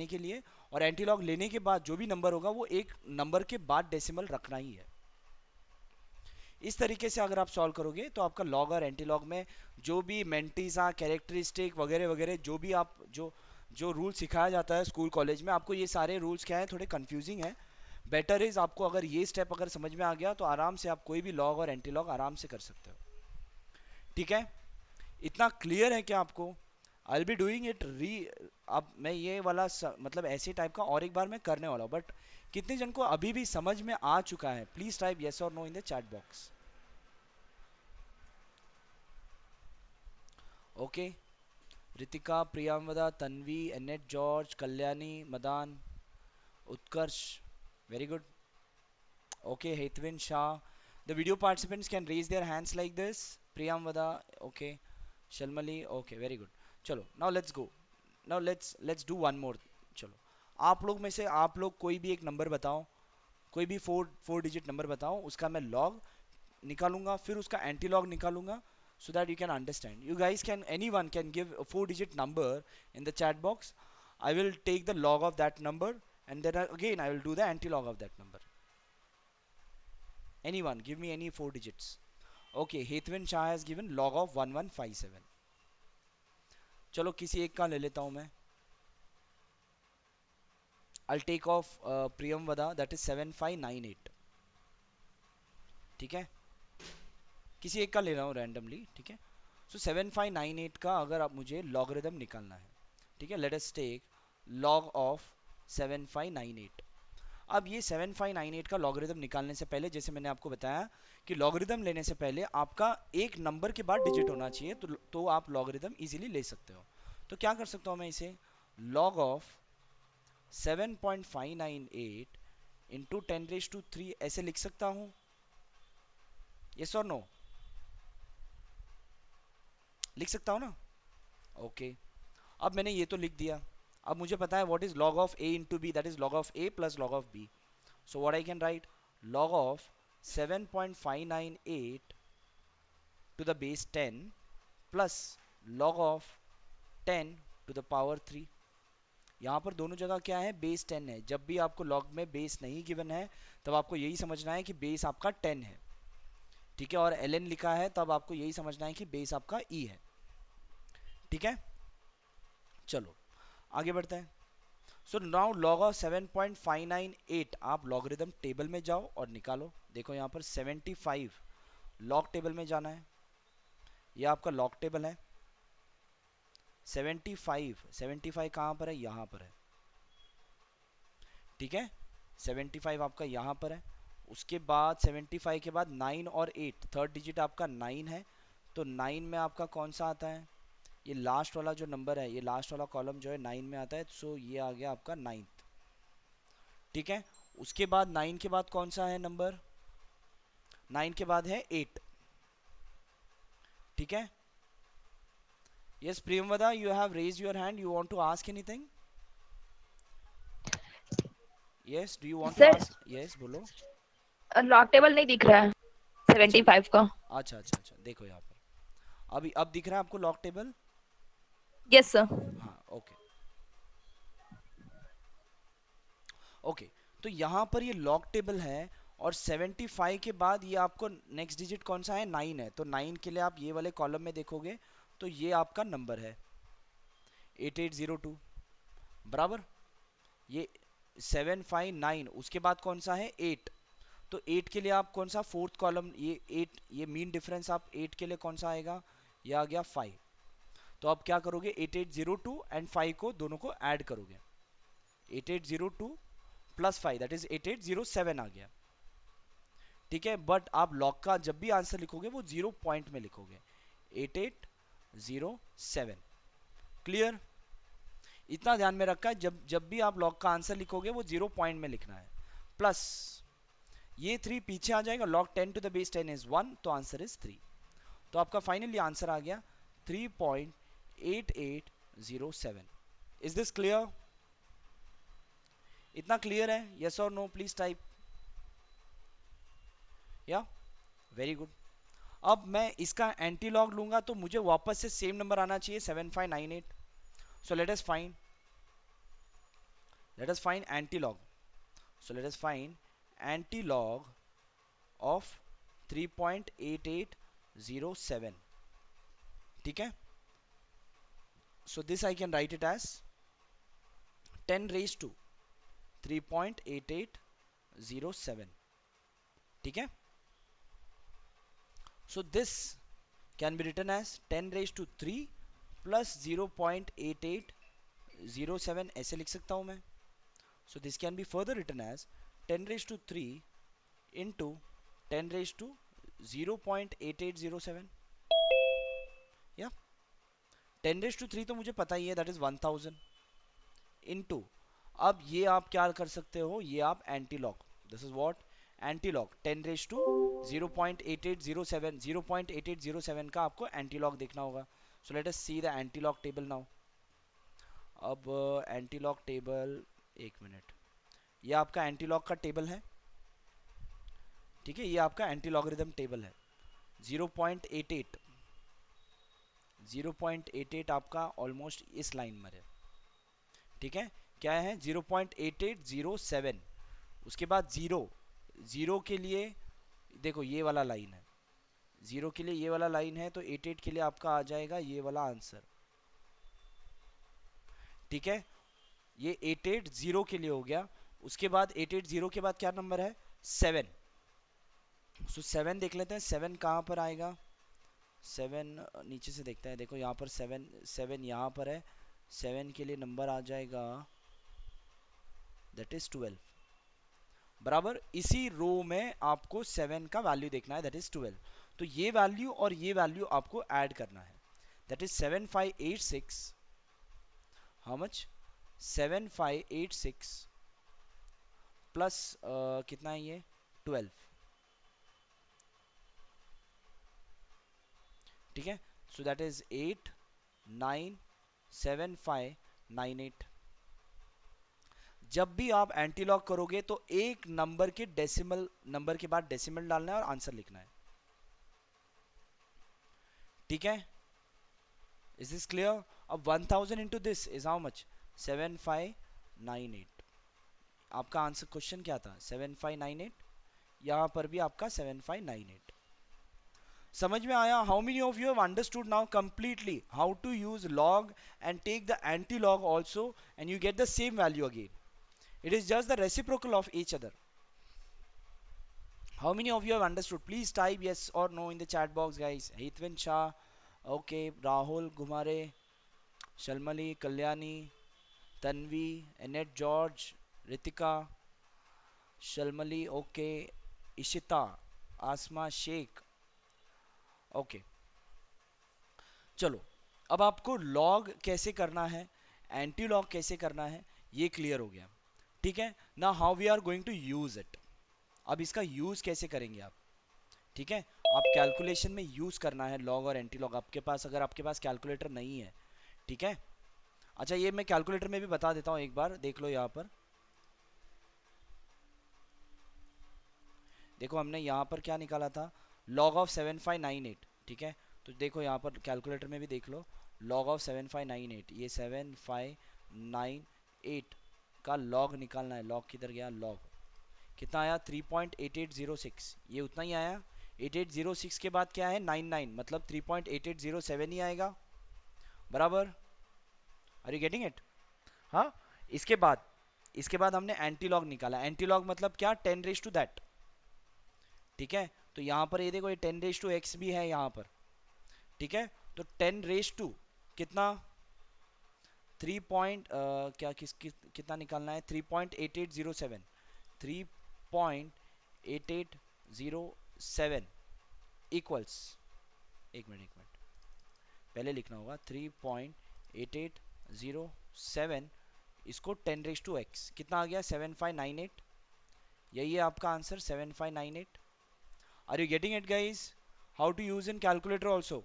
A: के लिए। और एंटी लॉक लेने के बाद जो भी नंबर होगा वो एक नंबर के बाद डेसिमल रखना ही है। इस तरीके से अगर आप सॉल्व करोगे तो आपका लॉग और एंटी लॉग में जो भी मेंटीसा कैरेक्टरिस्टिक वगैरह वगैरह जो भी आप जो जो रूल सिखाया जाता है स्कूल कॉलेज में, आपको ये सारे रूल्स क्या है, थोड़े कंफ्यूजिंग है। बेटर इज आपको अगर ये स्टेप अगर समझ में आ गया तो आराम से आप कोई भी लॉग और एंटी लॉग आराम से कर सकते हो। ठीक है, इतना क्लियर है क्या आपको? आई बी डूइंग इट री, अब मैं ये वाला मतलब ऐसे टाइप का और एक बार मैं करने वाला हूँ, बट कितने जन को अभी भी समझ में आ चुका है? प्लीज टाइप यस और no in the chat box. Okay, Ritika, Priyamvada, Tanvi, Annette, George, Kalyani, Madan, Utkarsh, very good. Okay, Hetwin Shah. The video participants can raise their hands like this. Priyamvada, okay. Shalmali, okay, very good. चलो, now let's go. Now let's do one more. चलो, आप लोग में से आप लोग कोई भी एक नंबर बताओ, कोई भी फोर डिजिट नंबर बताओ, उसका मैं लॉग निकालूंगा, फिर उसका एंटी लॉग निकालूंगा, so that you can understand. You guys can, anyone can give a four digit number in the chat box. I will take the log of that number, and then again I will do the anti log of that number. Anyone, give me any four digits. Okay, Hetwin Shah has given log of 1157. चलो किसी एक का ले लेता हूं मैं. I'll take off Priyam Vada, that is 7598. ठीक है, किसी एक का ले रहा हूँ रैंडमली. ठीक है, सो 7598 का अगर आप मुझे लॉगरिदम निकालना है ठीक है, let us take log of 7598। अब ये 7598 का लॉगरिदम निकालने से पहले, जैसे मैंने आपको बताया कि लॉगरिदम लेने से पहले आपका एक नंबर के बाद डिजिट होना चाहिए, तो आप लॉगरिदम इजीली ले सकते हो। तो क्या कर सकता हूँ मैं इसे, log ऑफ 7.598 इंटू 10⁻³ ऐसे लिख सकता हूँ, यस और नो, लिख सकता हूँ ना? ओके, अब मैंने ये तो लिख दिया। अब मुझे पता है what is log of a into b, that is log of a plus log of b। So what I can write, log of 7.598 to the base 10 plus log of 10 to the power 3। यहाँ पर दोनों जगह क्या है, base 10 है। जब भी आपको log में बेस नहीं गिवन है तब आपको यही समझना है कि बेस आपका 10 है, ठीक है, और ln लिखा है तब आपको यही समझना है कि बेस आपका e है, ठीक है। चलो आगे बढ़ते हैं। सो नाउ log ऑफ 7.598 आप लॉगरिदम टेबल में जाओ और निकालो। देखो यहाँ पर 75 लॉग टेबल में जाना है, ये आपका लॉग टेबल है। 75 कहाँ पर है, यहाँ पर है, ठीक है। 75 आपका यहाँ पर है। उसके बाद 75 के बाद 9 और 8, थर्ड डिजिट आपका 9 है। तो 9 में आपका कौन सा आता है, ये लास्ट वाला जो नंबर है, ये लास्ट वाला कॉलम जो है 9 में आता है, सो ये आ गया आपका 9th, ठीक है। उसके बाद 9 के बाद कौन सा है नंबर, 9 के बाद है 8, ठीक है। Yes Priyamvada, you have raise your hand, you want to ask anything? Yes, do you want to
B: sir
A: ask? Yes बोलो।
B: लॉक टेबल नहीं दिख रहा है
A: अच्छा
B: 75 का।
A: अच्छा अच्छा अच्छा, देखो यहाँ पर अभी अब दिख रहा है आपको लॉक टेबल?
B: Yes sir.
A: हाँ ओके ओके। तो यहाँ पर ये लॉक टेबल है और 75 के बाद ये आपको नेक्स्ट डिजिट कौन सा है, 9 है। तो 9 के लिए आप ये वाले कॉलम में देखोगे तो ये आपका नंबर है 8802, बराबर। ये 759, उसके बाद कौन सा है 8। तो 8 के लिए आप कौन सा फोर्थ कॉलम, ये 8, ये मीन डिफरेंस आप 8 के लिए कौन सा आएगा, ये आ गया 5। तो आप क्या करोगे, 8802 एंड 5 को दोनों को ऐड करोगे, 8802 प्लस 5 दैट इज 8807 आ गया, ठीक है। बट आप लॉग का जब भी आंसर लिखोगे वो 0 पॉइंट में लिखोगे, 8807। क्लियर? इतना ध्यान में रखा है, जब जब भी आप लॉग का आंसर लिखोगे वो 0 पॉइंट में लिखना है। प्लस ये 3 पीछे आ जाएगा, log 10 to the base 10 is 1, तो आंसर इज 3। तो आपका फाइनली आंसर आ गया 3.8807। Is this clear? इतना क्लियर है, यस और नो, प्लीज टाइप या। Very good. अब मैं इसका एंटी लॉग लूंगा तो मुझे वापस से सेम नंबर आना चाहिए 7598। So let us find antilog. So let us find antilog of 3.8807, ठीक है। सो this I can write it as 10 raised to 3.8807, ठीक है। So this can be written as 10 raised to 3 plus 0.8807, ऐसे लिख सकता हूं मैं। So this can be further written as 10 raised to 3 into 10 raised to 0.8807, या 10 raised to 3 तो मुझे पता ही है, दैट इज 1000 इनटू, अब ये आप क्या कर सकते हो, ये आप antilog, this is what, antilog 10 raise to 0.8807, 0.8807 का आपको एंटी लॉग देखना होगा। So let us see the anti log table now. अब एंटी लॉग टेबल, एक मिनट, ये आपका एंटी लॉग का टेबल है, ठीक है, ये आपका एंटी लॉगरिदम टेबल है। 0.88, 0.88 आपका ऑलमोस्ट इस लाइन में है, ठीक है। क्या है, 0.8807, उसके बाद जीरो, जीरो के लिए देखो ये वाला लाइन है, जीरो के लिए ये वाला लाइन है, तो 88 के लिए आपका आ जाएगा ये वाला आंसर, ठीक है। ये 880 के लिए हो गया। उसके बाद 880 के बाद क्या नंबर है, 7। सो 7 देख लेते हैं, 7 कहाँ पर आएगा, 7 नीचे से देखते हैं। देखो यहाँ पर 7, 7 यहाँ पर है, 7 के लिए नंबर आ जाएगा, दैट इज 12। बराबर इसी रो में आपको 7 का वैल्यू देखना है, दैट इज 12। तो ये वैल्यू और ये वैल्यू आपको ऐड करना है, that is 7586, how much, 7586 plus कितना है ये, 12। ठीक है, सो दैट इज 897598। जब भी आप एंटी लॉग करोगे तो एक नंबर के डेसिमल नंबर के बाद डेसिमल डालना है और आंसर लिखना है। ठीक है, इज दिस क्लियर? अब 1000 into this is how much, 7598। आपका आंसर क्वेश्चन क्या था, 7598। यहां पर भी आपका 7598। समझ में आया? How many of you have understood now completely how to use log and take the anti log also and you get the same value again? It is just the reciprocal of each other. How many of you have understood? Please type yes or no in the chat box, guys. Hitwin Shah, okay. Rahul Gumare, Shalmali, Kalyani, Tanvi, Annette George, Ritika, Shalmali, okay. Ishita, Asma Sheikh, okay. चलो, अब आपको log कैसे करना है, anti log कैसे करना है, ये क्लियर हो गया। ठीक है ना, how we are going to use it. अब इसका यूज कैसे करेंगे आप? ठीक है, आप कैलकुलेशन में यूज करना है लॉग और एंटी लॉग आपके पास, अगर आपके पास कैलकुलेटर नहीं है। ठीक है, अच्छा ये मैं कैलकुलेटर में भी बता देता हूँ, एक बार देख लो यहाँ पर। देखो हमने यहाँ पर क्या निकाला था, लॉग ऑफ 7598। ठीक है, तो देखो यहाँ पर कैलकुलेटर में भी देख लो, लॉग ऑफ 7598, ये 7598 का लॉग निकालना है। लॉग किधर गया, लॉग कितना आया, 3.8806, ये उतना ही आया। 8806 के बाद क्या है, 99, मतलब 3.8807 ही आएगा। बराबर, आर यू गेटिंग इट? हाँ, इसके बाद हमने एंटी लॉग निकाला। एंटी लॉग मतलब क्या, 10 रेज टू दैट। ठीक है, तो यहाँ पर ये देखो, ये 10 रेज टू एक्स भी है यहाँ पर। ठीक है, तो 10 रेज टू कितना, 3 पॉइंट क्या कितना निकालना है, 3.8807, 3.8807 इक्वल्स, एक मिनट पहले लिखना होगा, 3.8807, इसको 10 रेज टू एक्स कितना आ गया, 7598। यही है आपका answer, 7598। Are you getting it guys, how to use in calculator also?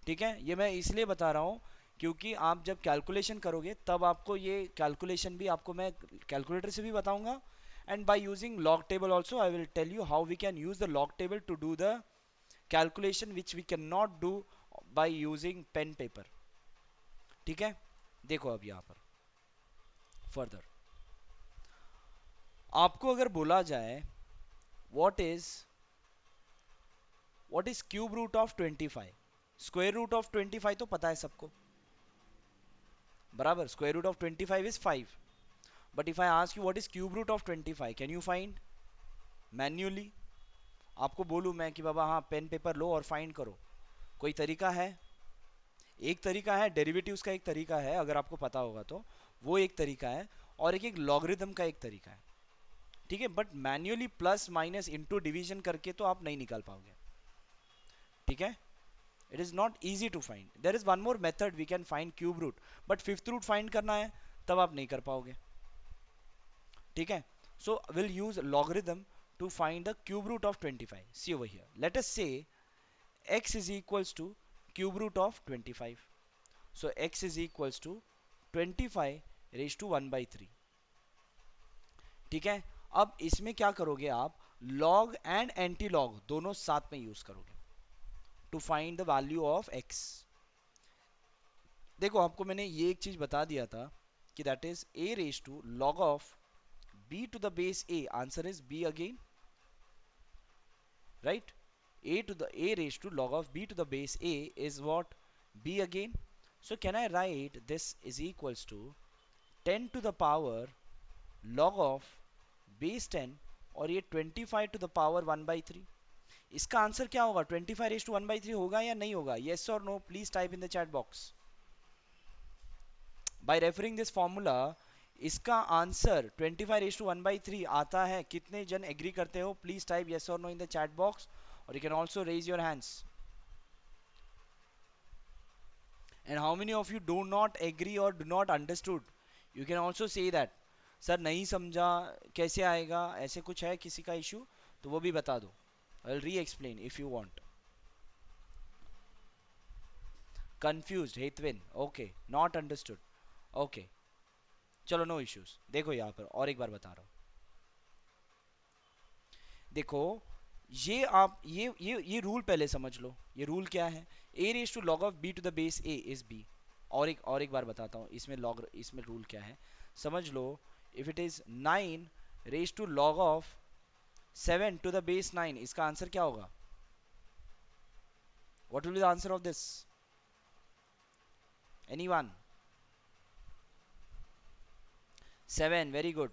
A: ठीक है, ये मैं इसलिए बता रहा हूँ क्योंकि आप जब कैलकुलेशन करोगे तब आपको ये कैलकुलेशन भी आपको मैं कैलकुलेटर से भी बताऊंगा, and by using log table also I will tell you how we can use the log table to do the calculation which we can not do by using pen paper. ठीक है, देखो अब यहाँ पर further आपको अगर बोला जाए what is cube root of 25, square root of 25 तो पता है सबको। बराबर, square root of 25 is 5, but if I ask you what is cube root of 25, can you find manually? आपको बोलूं मैं कि बाबा हाँ पेन पेपर लो और फाइंड करो, कोई तरीका है? एक तरीका है, डेरिवेटिव्स का एक तरीका है, अगर आपको पता होगा तो वो एक तरीका है, और एक लॉगरिथम का एक तरीका है। ठीक है, but manually plus minus into division करके तो आप नहीं निकाल पाओगे। ठीक है, it is not easy to find, there is one more method we can find cube root, but fifth root फाइंड करना है तब आप नहीं कर पाओगे। ठीक है, so we'll use logarithm to find the cube root of 25. See over here, let us say x is equals to cube root of 25. So x is equals to 25 raised to 1 by 3. ठीक है, अब इसमें क्या करोगे आप, log and anti log दोनों साथ में यूज करोगे to find the value of x। देखो आपको मैंने ये एक चीज बता दिया था कि that is a raised to log of b to the base a, answer is b again, right? A raised to log of b to the base a is what, b again. So can I write this is equals to 10 to the power log of base 10, और ये 25 to the power 1 by 3। इसका answer क्या होगा, 25 raised to 1 by 3 होगा या नहीं होगा? yes or no, please type in the chat box। By referring this formula इसका आंसर 25 रेज टू 1/3 आता है। कितने जन एग्री करते हो? प्लीज टाइप यस और no in the chat box, और you can also raise your hands. And how many of you do not agree और do not understood? You can also say that sir नहीं समझा, कैसे आएगा, ऐसे कुछ है किसी का इशू तो वो भी बता दो। I will reexplain if you want. Confused Hetwin, okay, not understood, okay, चलो नो इश्यूज। देखो यहाँ पर और एक बार बता रहा हूँ। देखो ये रूल पहले समझ लो। ये रूल क्या है? A raise to log of b to the base a is b. और एक बार बताता हूँ इसमें लॉग, इसमें रूल क्या है समझ लो। If it is 9 raise to log of 7 to the base 9, इसका आंसर क्या होगा? What will be the answer of this? Anyone? 7, very good,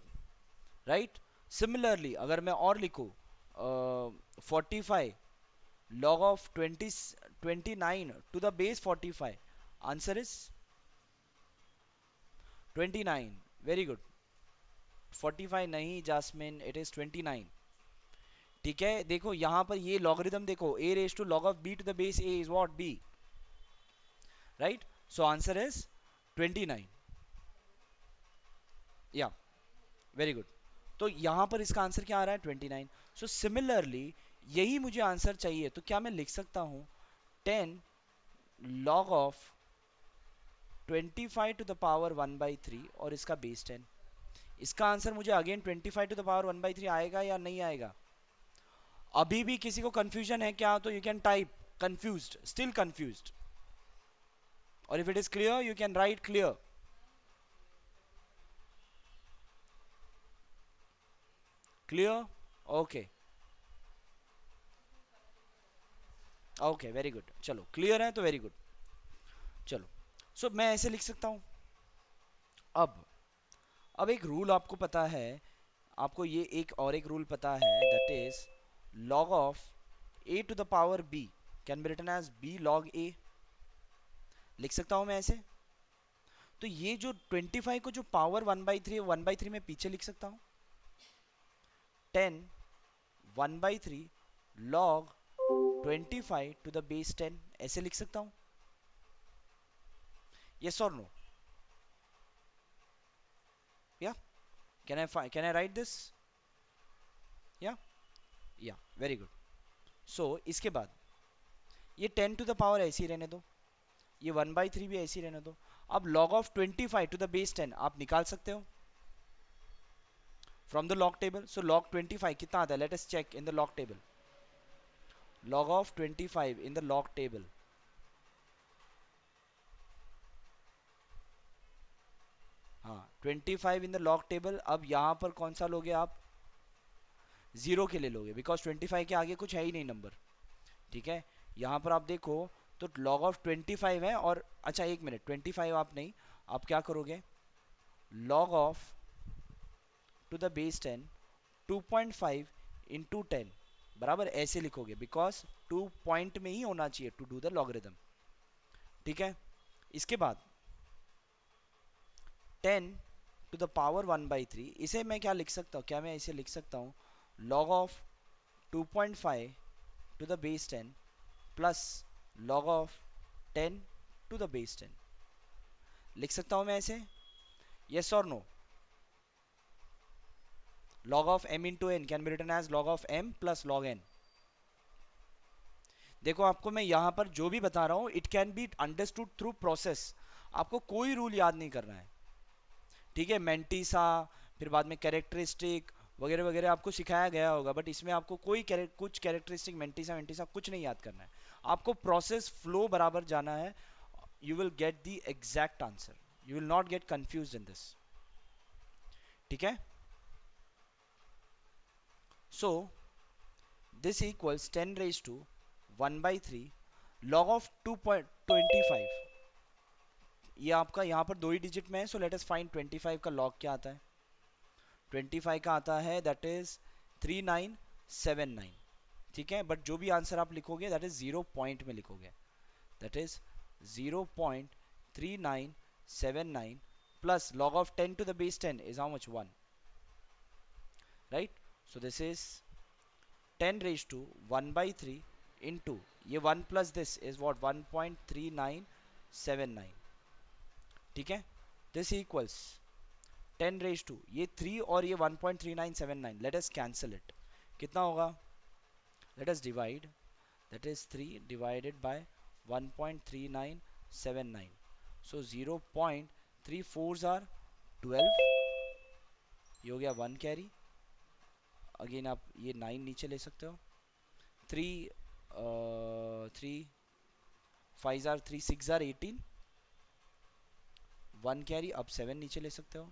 A: right. Similarly अगर मैं और लिखूं 45 log of 29 to the base 45, answer is 29, very good। 45 नहीं jasmine, it is 29। ठीक है, देखो यहां पर ये लॉगरिदम देखो, a raise to log of b to the base a is what? b, right. So answer is 29, या वेरी गुड। तो यहां पर इसका आंसर क्या आ रहा है? 29। सो सिमिलरली यही मुझे आंसर चाहिए, तो क्या मैं लिख सकता हूं 10 log of 25 to the power 1/3 और इसका बेस 10। इसका आंसर मुझे अगेन 25 टू द पावर 1/3 आएगा या नहीं आएगा? अभी भी किसी को कंफ्यूजन है क्या? तो you can type confused, still confused, और if it is clear you can write clear. Clear? Okay, okay, very good, चलो क्लियर है तो वेरी गुड। चलो, सो मैं ऐसे लिख सकता हूं। अब अब एक रूल आपको पता है, आपको ये एक रूल पता है, that is log of a to the power b can be written as b log a। लिख सकता हूं मैं ऐसे। तो ये जो 25 को जो पावर 1/3 है, 1/3 में पीछे लिख सकता हूं। 10 1/3 log 25 टू द बेस 10, ऐसे लिख सकता हूं। यस और नो? या कैन आई राइट दिस? या या वेरी गुड। सो इसके बाद ये 10 टू द पावर ऐसे ही रहने दो, ये 1/3 भी ऐसे ही रहने दो। अब log of 25 to the base 10 आप निकाल सकते हो फ्रॉम द log टेबल। सो log 25 कितना आता है? Let us check in the log table. log of 25 in the log table, हाँ 25 इन द log टेबल। अब यहां पर कौन सा लोगे आप? जीरो के लिए लोगे, बिकॉज 25 के आगे कुछ है ही नहीं नंबर। ठीक है, यहां पर आप देखो तो log ऑफ 25 है, और अच्छा एक मिनट, 25 आप नहीं, आप क्या करोगे? log of to the base 10 2.5 into 10 बराबर ऐसे लिखोगे, बिकॉज 2 पॉइंट में ही होना चाहिए टू डू द लॉगरिदम। ठीक है, इसके बाद 10 टू द पावर 1/3, इसे मैं क्या लिख सकता हूँ? क्या मैं इसे लिख सकता हूँ log of 2.5 to the base 10 plus log of 10 to the base 10, लिख सकता हूँ मैं ऐसे? यस और no? log of m into n can be written as log of m plus log n। देखो आपको मैं यहां पर जो भी बता रहा हूं it can be understood through process, आपको कोई रूल याद नहीं करना है। ठीक है, मेंटिसा, फिर बाद में कैरेक्टरिस्टिक वगैरह वगैरह आपको सिखाया गया होगा, बट इसमें आपको कुछ कैरेक्टरिस्टिक मेंटिसा वेंटिसा कुछ नहीं याद करना है। आपको प्रोसेस फ्लो बराबर जाना है। You will get the exact answer, you will not get confuse in this. ठीक है, सो this equals 10 raise to 1/3 log of 2.25। ये आपका यहाँ पर दो ही डिजिट में है, सो लेट अस फाइंड 25 का log क्या आता है। 25 का आता है दैट इज 3979। ठीक है, बट जो भी आंसर आप लिखोगे दैट इज जीरो पॉइंट में लिखोगे, that is 0.3979 plus log of 10 to the base 10 is how much? 1, right? So this is 10 raised to 1 by 3 into ये 1 plus this is what? 1.3979, ठीक है? This equals 10 raised to ये 3 और ये 1.3979. Let us cancel it. कितना होगा? Let us divide. That is 3 divided by 1.3979. So 0.34s are 12. ये हो गया 1 कैरी. अगेन आप ये 9 नीचे ले सकते हो. 3 3 5 are 3 6 are 18. 1 कैरी. अब 7 नीचे ले सकते हो.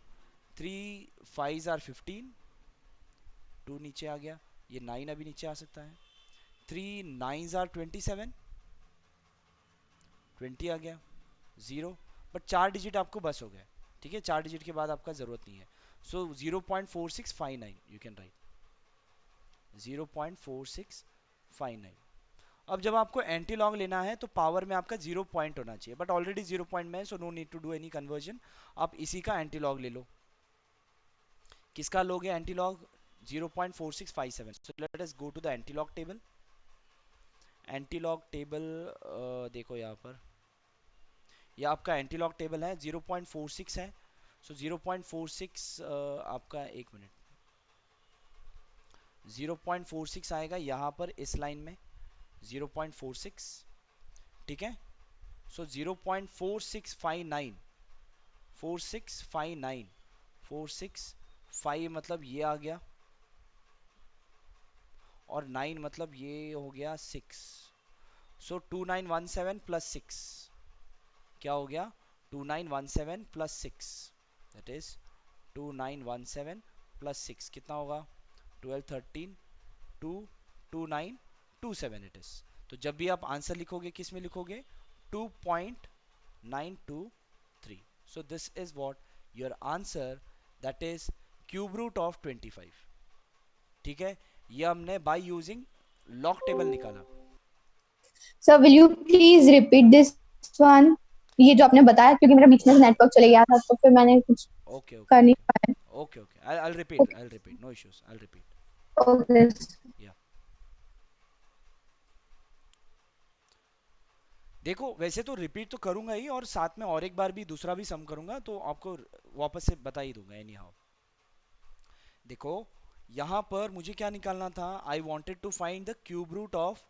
A: 3 5 are 15. 2 नीचे आ गया. ये 9 अभी नीचे आ सकता है. 3 9s are 27. 20 आ गया. 0. बट 4 डिजिट आपको बस हो गए. ठीक है, 4 डिजिट के बाद आपका जरूरत नहीं है. सो 0.4659 यू कैन राइट. 0.4659. अब जब आपको एंटी लॉग लेना है तो पावर में आपका 0 पॉइंट होना चाहिए, बट ऑलरेडी 0 पॉइंट में है, so no need to do any conversion. आप इसी का एंटी लॉग ले लो. किसका लोगे anti log? 0.4657. So let us go to the anti log table. Anti log table देखो यहाँ पर, यह आपका एंटी लॉग टेबल है. 0.46 है. सो 0.46 आपका, एक मिनट, 0.46 आएगा यहाँ पर इस लाइन में. 0.46, ठीक है. सो 0.4659, 4659, 465 मतलब ये आ गया, और 9 मतलब ये हो गया 6. सो 2917 प्लस 6 क्या हो गया? 2917 प्लस 6, दैट इज 2917 प्लस 6 कितना होगा? 12 13 2 2927 इट इज. तो जब भी आप आंसर लिखोगे किस में लिखोगे? 2.923. So this is what your answer, that is cube root of 25. ठीक है, ये हमने बाय यूजिंग लॉग टेबल निकाला.
B: Sir will you please repeat this one, ये जो आपने बताया, क्योंकि मेरा बीच में नेटवर्क चले गया था तो फिर मैंने कुछ
A: ओके ओके
B: कर नहीं
A: ओके
B: पाया.
A: Okay okay, I'll repeat,
B: okay.
A: I'll repeat, no issues, I'll repeat.
B: Okay.
A: Yeah. देखो वैसे तो रिपीट तो करूंगा ही, और साथ में और एक बार भी दूसरा भी सम करूंगा, तो आपको वापस से बता ही दूंगा एनी हाउ. देखो यहाँ पर मुझे क्या निकालना था? I wanted to find the cube root of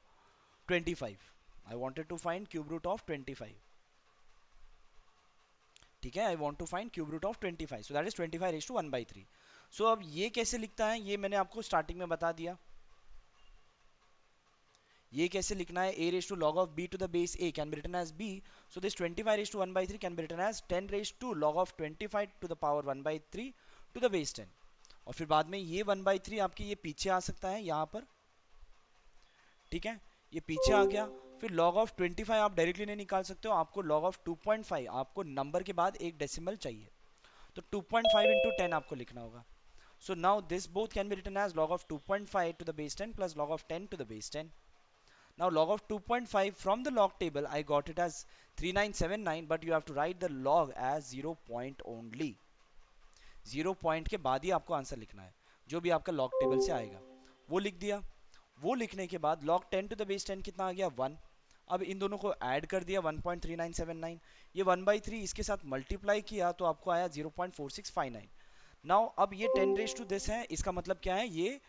A: 25. I wanted to find cube root of 25. ठीक है, I want to find cube root of 25. So that is 25 raise to 1/3. So अब ये कैसे लिखता है ये मैंने आपको स्टार्टिंग में बता दिया. ये कैसे लिखना है? a raised to log of b to the base a can be written as b. So this 25 raised to 1/3 can be written as 10 raised to log of 25 to the power 1/3 to the base 10. और फिर बाद में ये 1/3 आपके ये पीछे आ सकता है यहाँ पर. ठीक है, ये पीछे आ गया. फिर log of 25 आप डायरेक्टली नहीं निकाल सकते हो, आपको log of 2.5, आपको नंबर के बाद एक डेसिमल चाहिए, तो 2.5 into 10 आपको लिखना होगा. So now this both can be written as log of 2.5 to the base 10 plus log of 10 to the base 10. Now log of 2.5 from the log table I got it as 3979, but you have to write the log as 0 point only. 0 point के बाद ही आपको answer लिखना है, जो भी आपका log table से आएगा वो लिख दिया. वो लिखने के बाद log 10 to the base 10 कितना आ गया? 1. अब इन दोनों को ऐड कर दिया 1.3979. ये 1/3 इसके साथ मल्टीप्लाई किया तो आपको आया 0.4659. नाउ अब ये 10 रेज टू दिस है, इसका मतलब क्या है? ये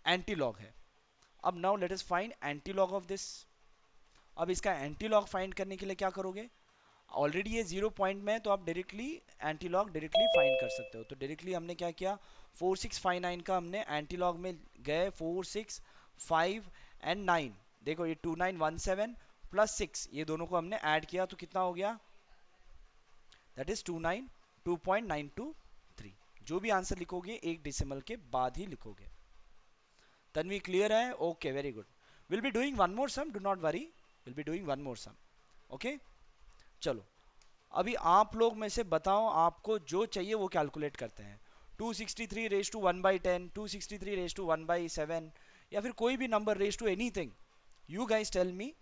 A: एंटी लॉग है. अब now let us find antilog of this. अब इसका एंटी लॉग फाइंड करने के लिए क्या करोगे? ऑलरेडी ये 0 पॉइंट में है तो आप directly anti log directly find कर सकते हो. तो डायरेक्टली हमने क्या किया? 4659 का हमने एंटी लॉग में गए 4 6 5 एंड 9. देखो ये 2917 प्लस 6, ये दोनों को हमने ऐड किया तो कितना हो गया? That is 2.923. जो भी आंसर लिखोगे एक डिसिमल के बाद ही लिखोगे. तन्वी क्लियर है? Okay, very good. Will be doing one more sum, do not worry, will be doing one more sum. Okay, चलो. अभी आप लोग में से बताओ आपको जो चाहिए वो कैलकुलेट करते हैं. 263 रेज टू 1/10, 263 रेज टू 1/7, या फिर कोई भी number raise to anything. You guys tell me,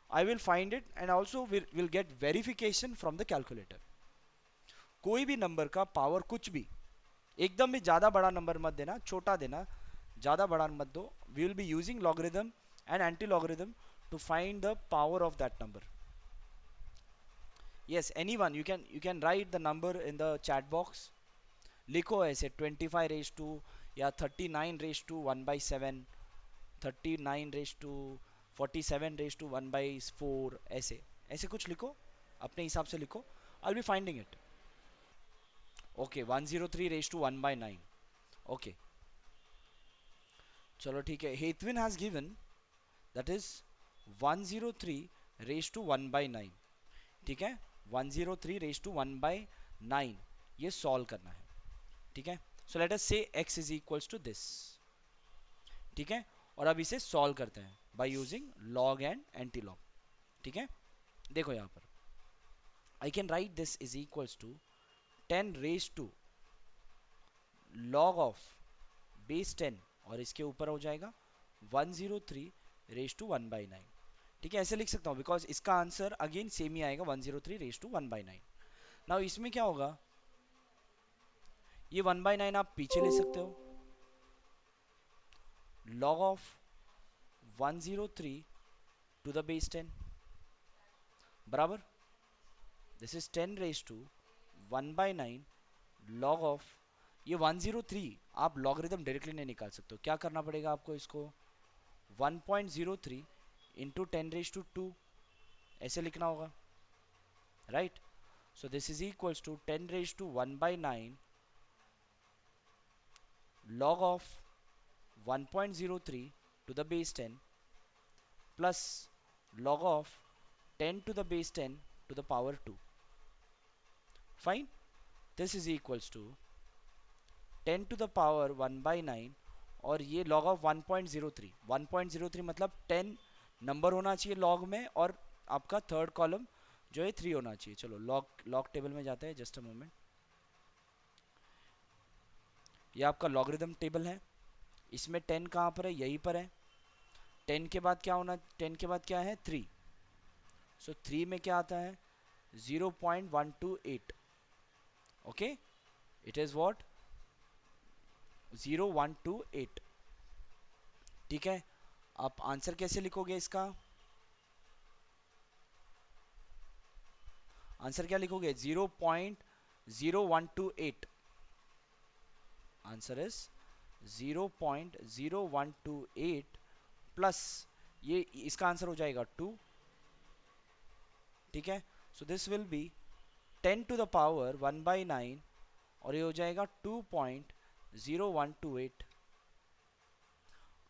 A: I will find it and also will get verification from the calculator. कोई भी नंबर का पावर कुछ भी, एकदम भी ज़्यादा बड़ा नंबर मत देना, छोटा देना, ज़्यादा बड़ा मत दो. We will be using logarithm and anti logarithm to find the power of that number. Yes, anyone, you can write the number in the chat box. लिखो ऐसे 25 रेज टू, या 39 raise to 1/7, 39 raise to 47 raise to 1/4, ऐसे ऐसे कुछ लिखो, अपने हिसाब से लिखो. I will be finding it. Okay, 103 raise to 1/9. Okay, चलो ठीक है. हेतविन has given that is 103 raise to 1/9. ठीक है, 103 रेज टू 1/9 ये सॉल्व करना है. ठीक है, सो let us say x is equals to this. ठीक है, और अब इसे सॉल्व करते हैं by using log and anti log. ठीक है, देखो यहाँ पर I can write this is equals to 10 raise to log of base 10, और इसके ऊपर हो जाएगा 103 रेज टू 1/9. ठीक है, ऐसे लिख सकता हूँ बिकॉज इसका आंसर अगेन सेम ही आएगा, 103 रेज टू 1/9. नाउ इसमें क्या होगा, ये 1/9 आप पीछे ले सकते हो. Log of 103 to the base 10 बराबर, this is 10 raise to 1/9 log of, ये 103 आप लॉगरिदम डायरेक्टली नहीं निकाल सकते हो. क्या करना पड़ेगा आपको, इसको 1.03 इंटू 10 रेज टू 2 ऐसे लिखना होगा, right. So this is equals to 10 raise to 1/9 log of 1.03 to the base 10 plus log of 10 to the base 10 to the power 2. Fine. This is equals to 10 to the power 1/9, और ये log of 1.03, 1.03 मतलब 10 number होना चाहिए log में, और आपका third column जो है 3 होना चाहिए. चलो लॉग टेबल में जाते हैं, जस्ट अ मोमेंट. ये आपका लॉगरिदम टेबल है. इसमें 10 कहाँ पर है, यहीं पर है. 10 के बाद क्या होना, 10 के बाद क्या है, 3. सो 3 में क्या आता है, 0.128. Okay, it is what, 0128. ठीक है, आप आंसर कैसे लिखोगे इसका, आंसर क्या लिखोगे, 0.0128. आंसर इज 0.0128 प्लस, ये इसका आंसर हो जाएगा 2. ठीक है, सो this will be 10 to the power 1/9, और ये हो जाएगा 2.0128.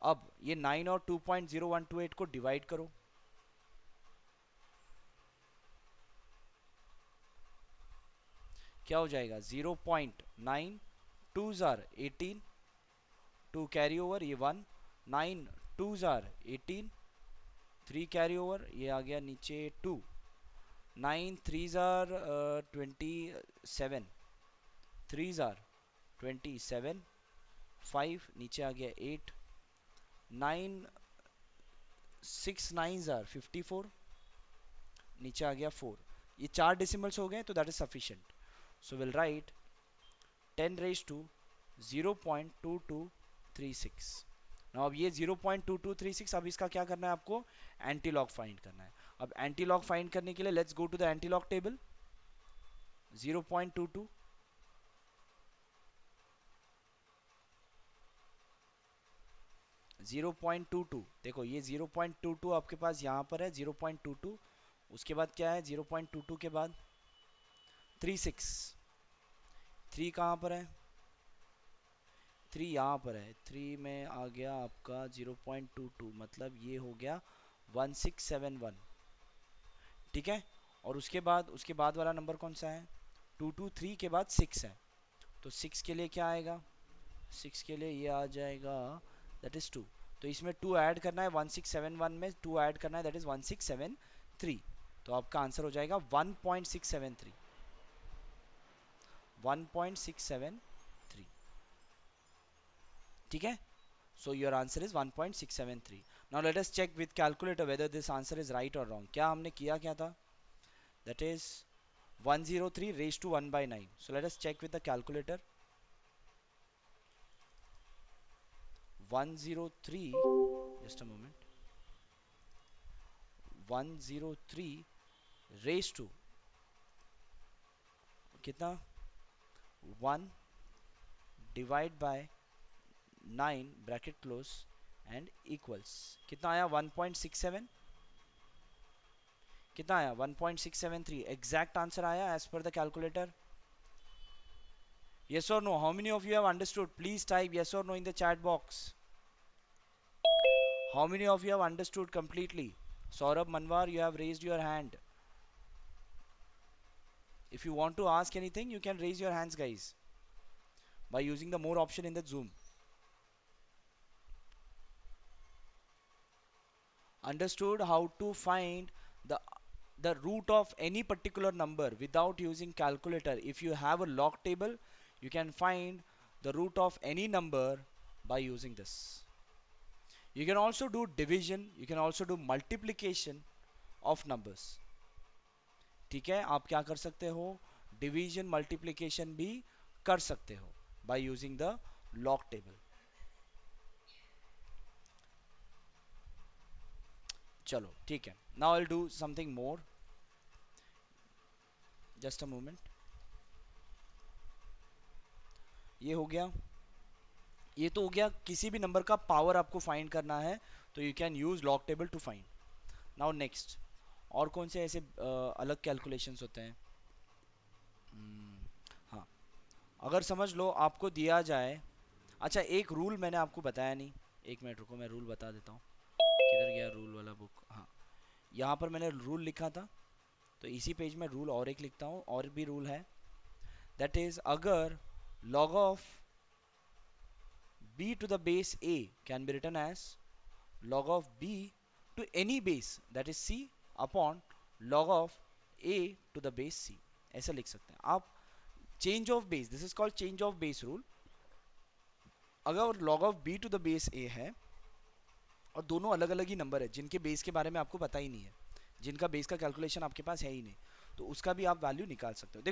A: अब ये 9 और 2.0128 को डिवाइड करो. क्या हो जाएगा, 0.9, 2 जार 18, 2 कैरी ओवर, ये 1, 9 2 जार 18, 3 कैरी ओवर, ये आ गया नीचे 2, 9 3 जार 27, 3 जार 27, 5 नीचे आ गया 8, 9 6 9 जार 54, नीचे आ गया 4. ये चार डेसिमल्स हो गए, तो that is sufficient. So will write 10 raise to 0.2236. Now अब ये 0.2236, अब इसका क्या करना है आपको, एंटी लॉग फाइंड करना है. अब एंटी लॉग फाइंड करने के लिए let's go to the anti log table. 0.22, 0.22, देखो ये 0.22 आपके पास यहाँ पर है, 0.22. उसके बाद क्या है, 0.22 के बाद 36, 3 कहाँ पर है, 3 यहाँ पर है. 3 में आ गया आपका 0.22, मतलब ये हो गया 1671. ठीक है, और उसके बाद वाला नंबर कौन सा है, 223 के बाद 6 है, तो 6 के लिए क्या आएगा, 6 के लिए ये आ जाएगा, दैट इज 2. तो इसमें 2 ऐड करना है, 1671 में 2 ऐड करना है, दैट इज 1673. तो आपका आंसर हो जाएगा 1.673, 1.673. ठीक है, so your answer is 1.673. Now let us check with calculator whether this answer is right or wrong. क्या हमने किया क्या था, that is 103 raised to 1 by 9. So let us check with the calculator. 103, just a moment. 103 raised to कितना, 1 divide by 9 bracket close and equals कितना आया, 1.67, कितना आया 1.673, एग्जैक्ट आंसर आया as per the calculator. Yes or no? How many of you have understood? Please type yes or no in the chat box. How many of you have understood completely? Saurabh Manwar, you have raised your hand. If you want to ask anything, you can raise your hands, guys, by using the more option in the Zoom. Understood how to find the the root of any particular number without using calculator? If you have a log table, you can find the root of any number by using this. You can also do division, you can also do multiplication of numbers. ठीक है, आप क्या कर सकते हो, division multiplication भी कर सकते हो bye using the log table. चलो ठीक है, now I will do something more, just a moment. ये हो गया, ये तो हो गया, किसी भी नंबर का पावर आपको फाइंड करना है तो you can use log table to find. Now next, और कौन से ऐसे अलग कैलकुलेशंस होते हैं. हाँ, अगर समझ लो आपको दिया जाए, अच्छा एक रूल मैंने आपको बताया नहीं, एक मिनट रुको, मैं रूल बता देता हूँ. किधर गया रूल वाला बुक, हाँ, यहाँ पर मैंने रूल लिखा था, तो इसी पेज में रूल और एक लिखता हूँ, और भी रूल है. दैट इज, अगर log of b to the base a can be written as log of b to any base, that is c, upon log of a to the base c, ऐसा लिख सकते हैं आप. Change of base, this is called change of base rule. अगर log of b to the base a है और दोनों अलग अलग ही नंबर है जिनके बेस के बारे में आपको पता ही नहीं है, जिनका बेस का कैलकुलेशन आपके पास है ही नहीं, तो उसका भी आप वैल्यू निकाल सकते हो. देखो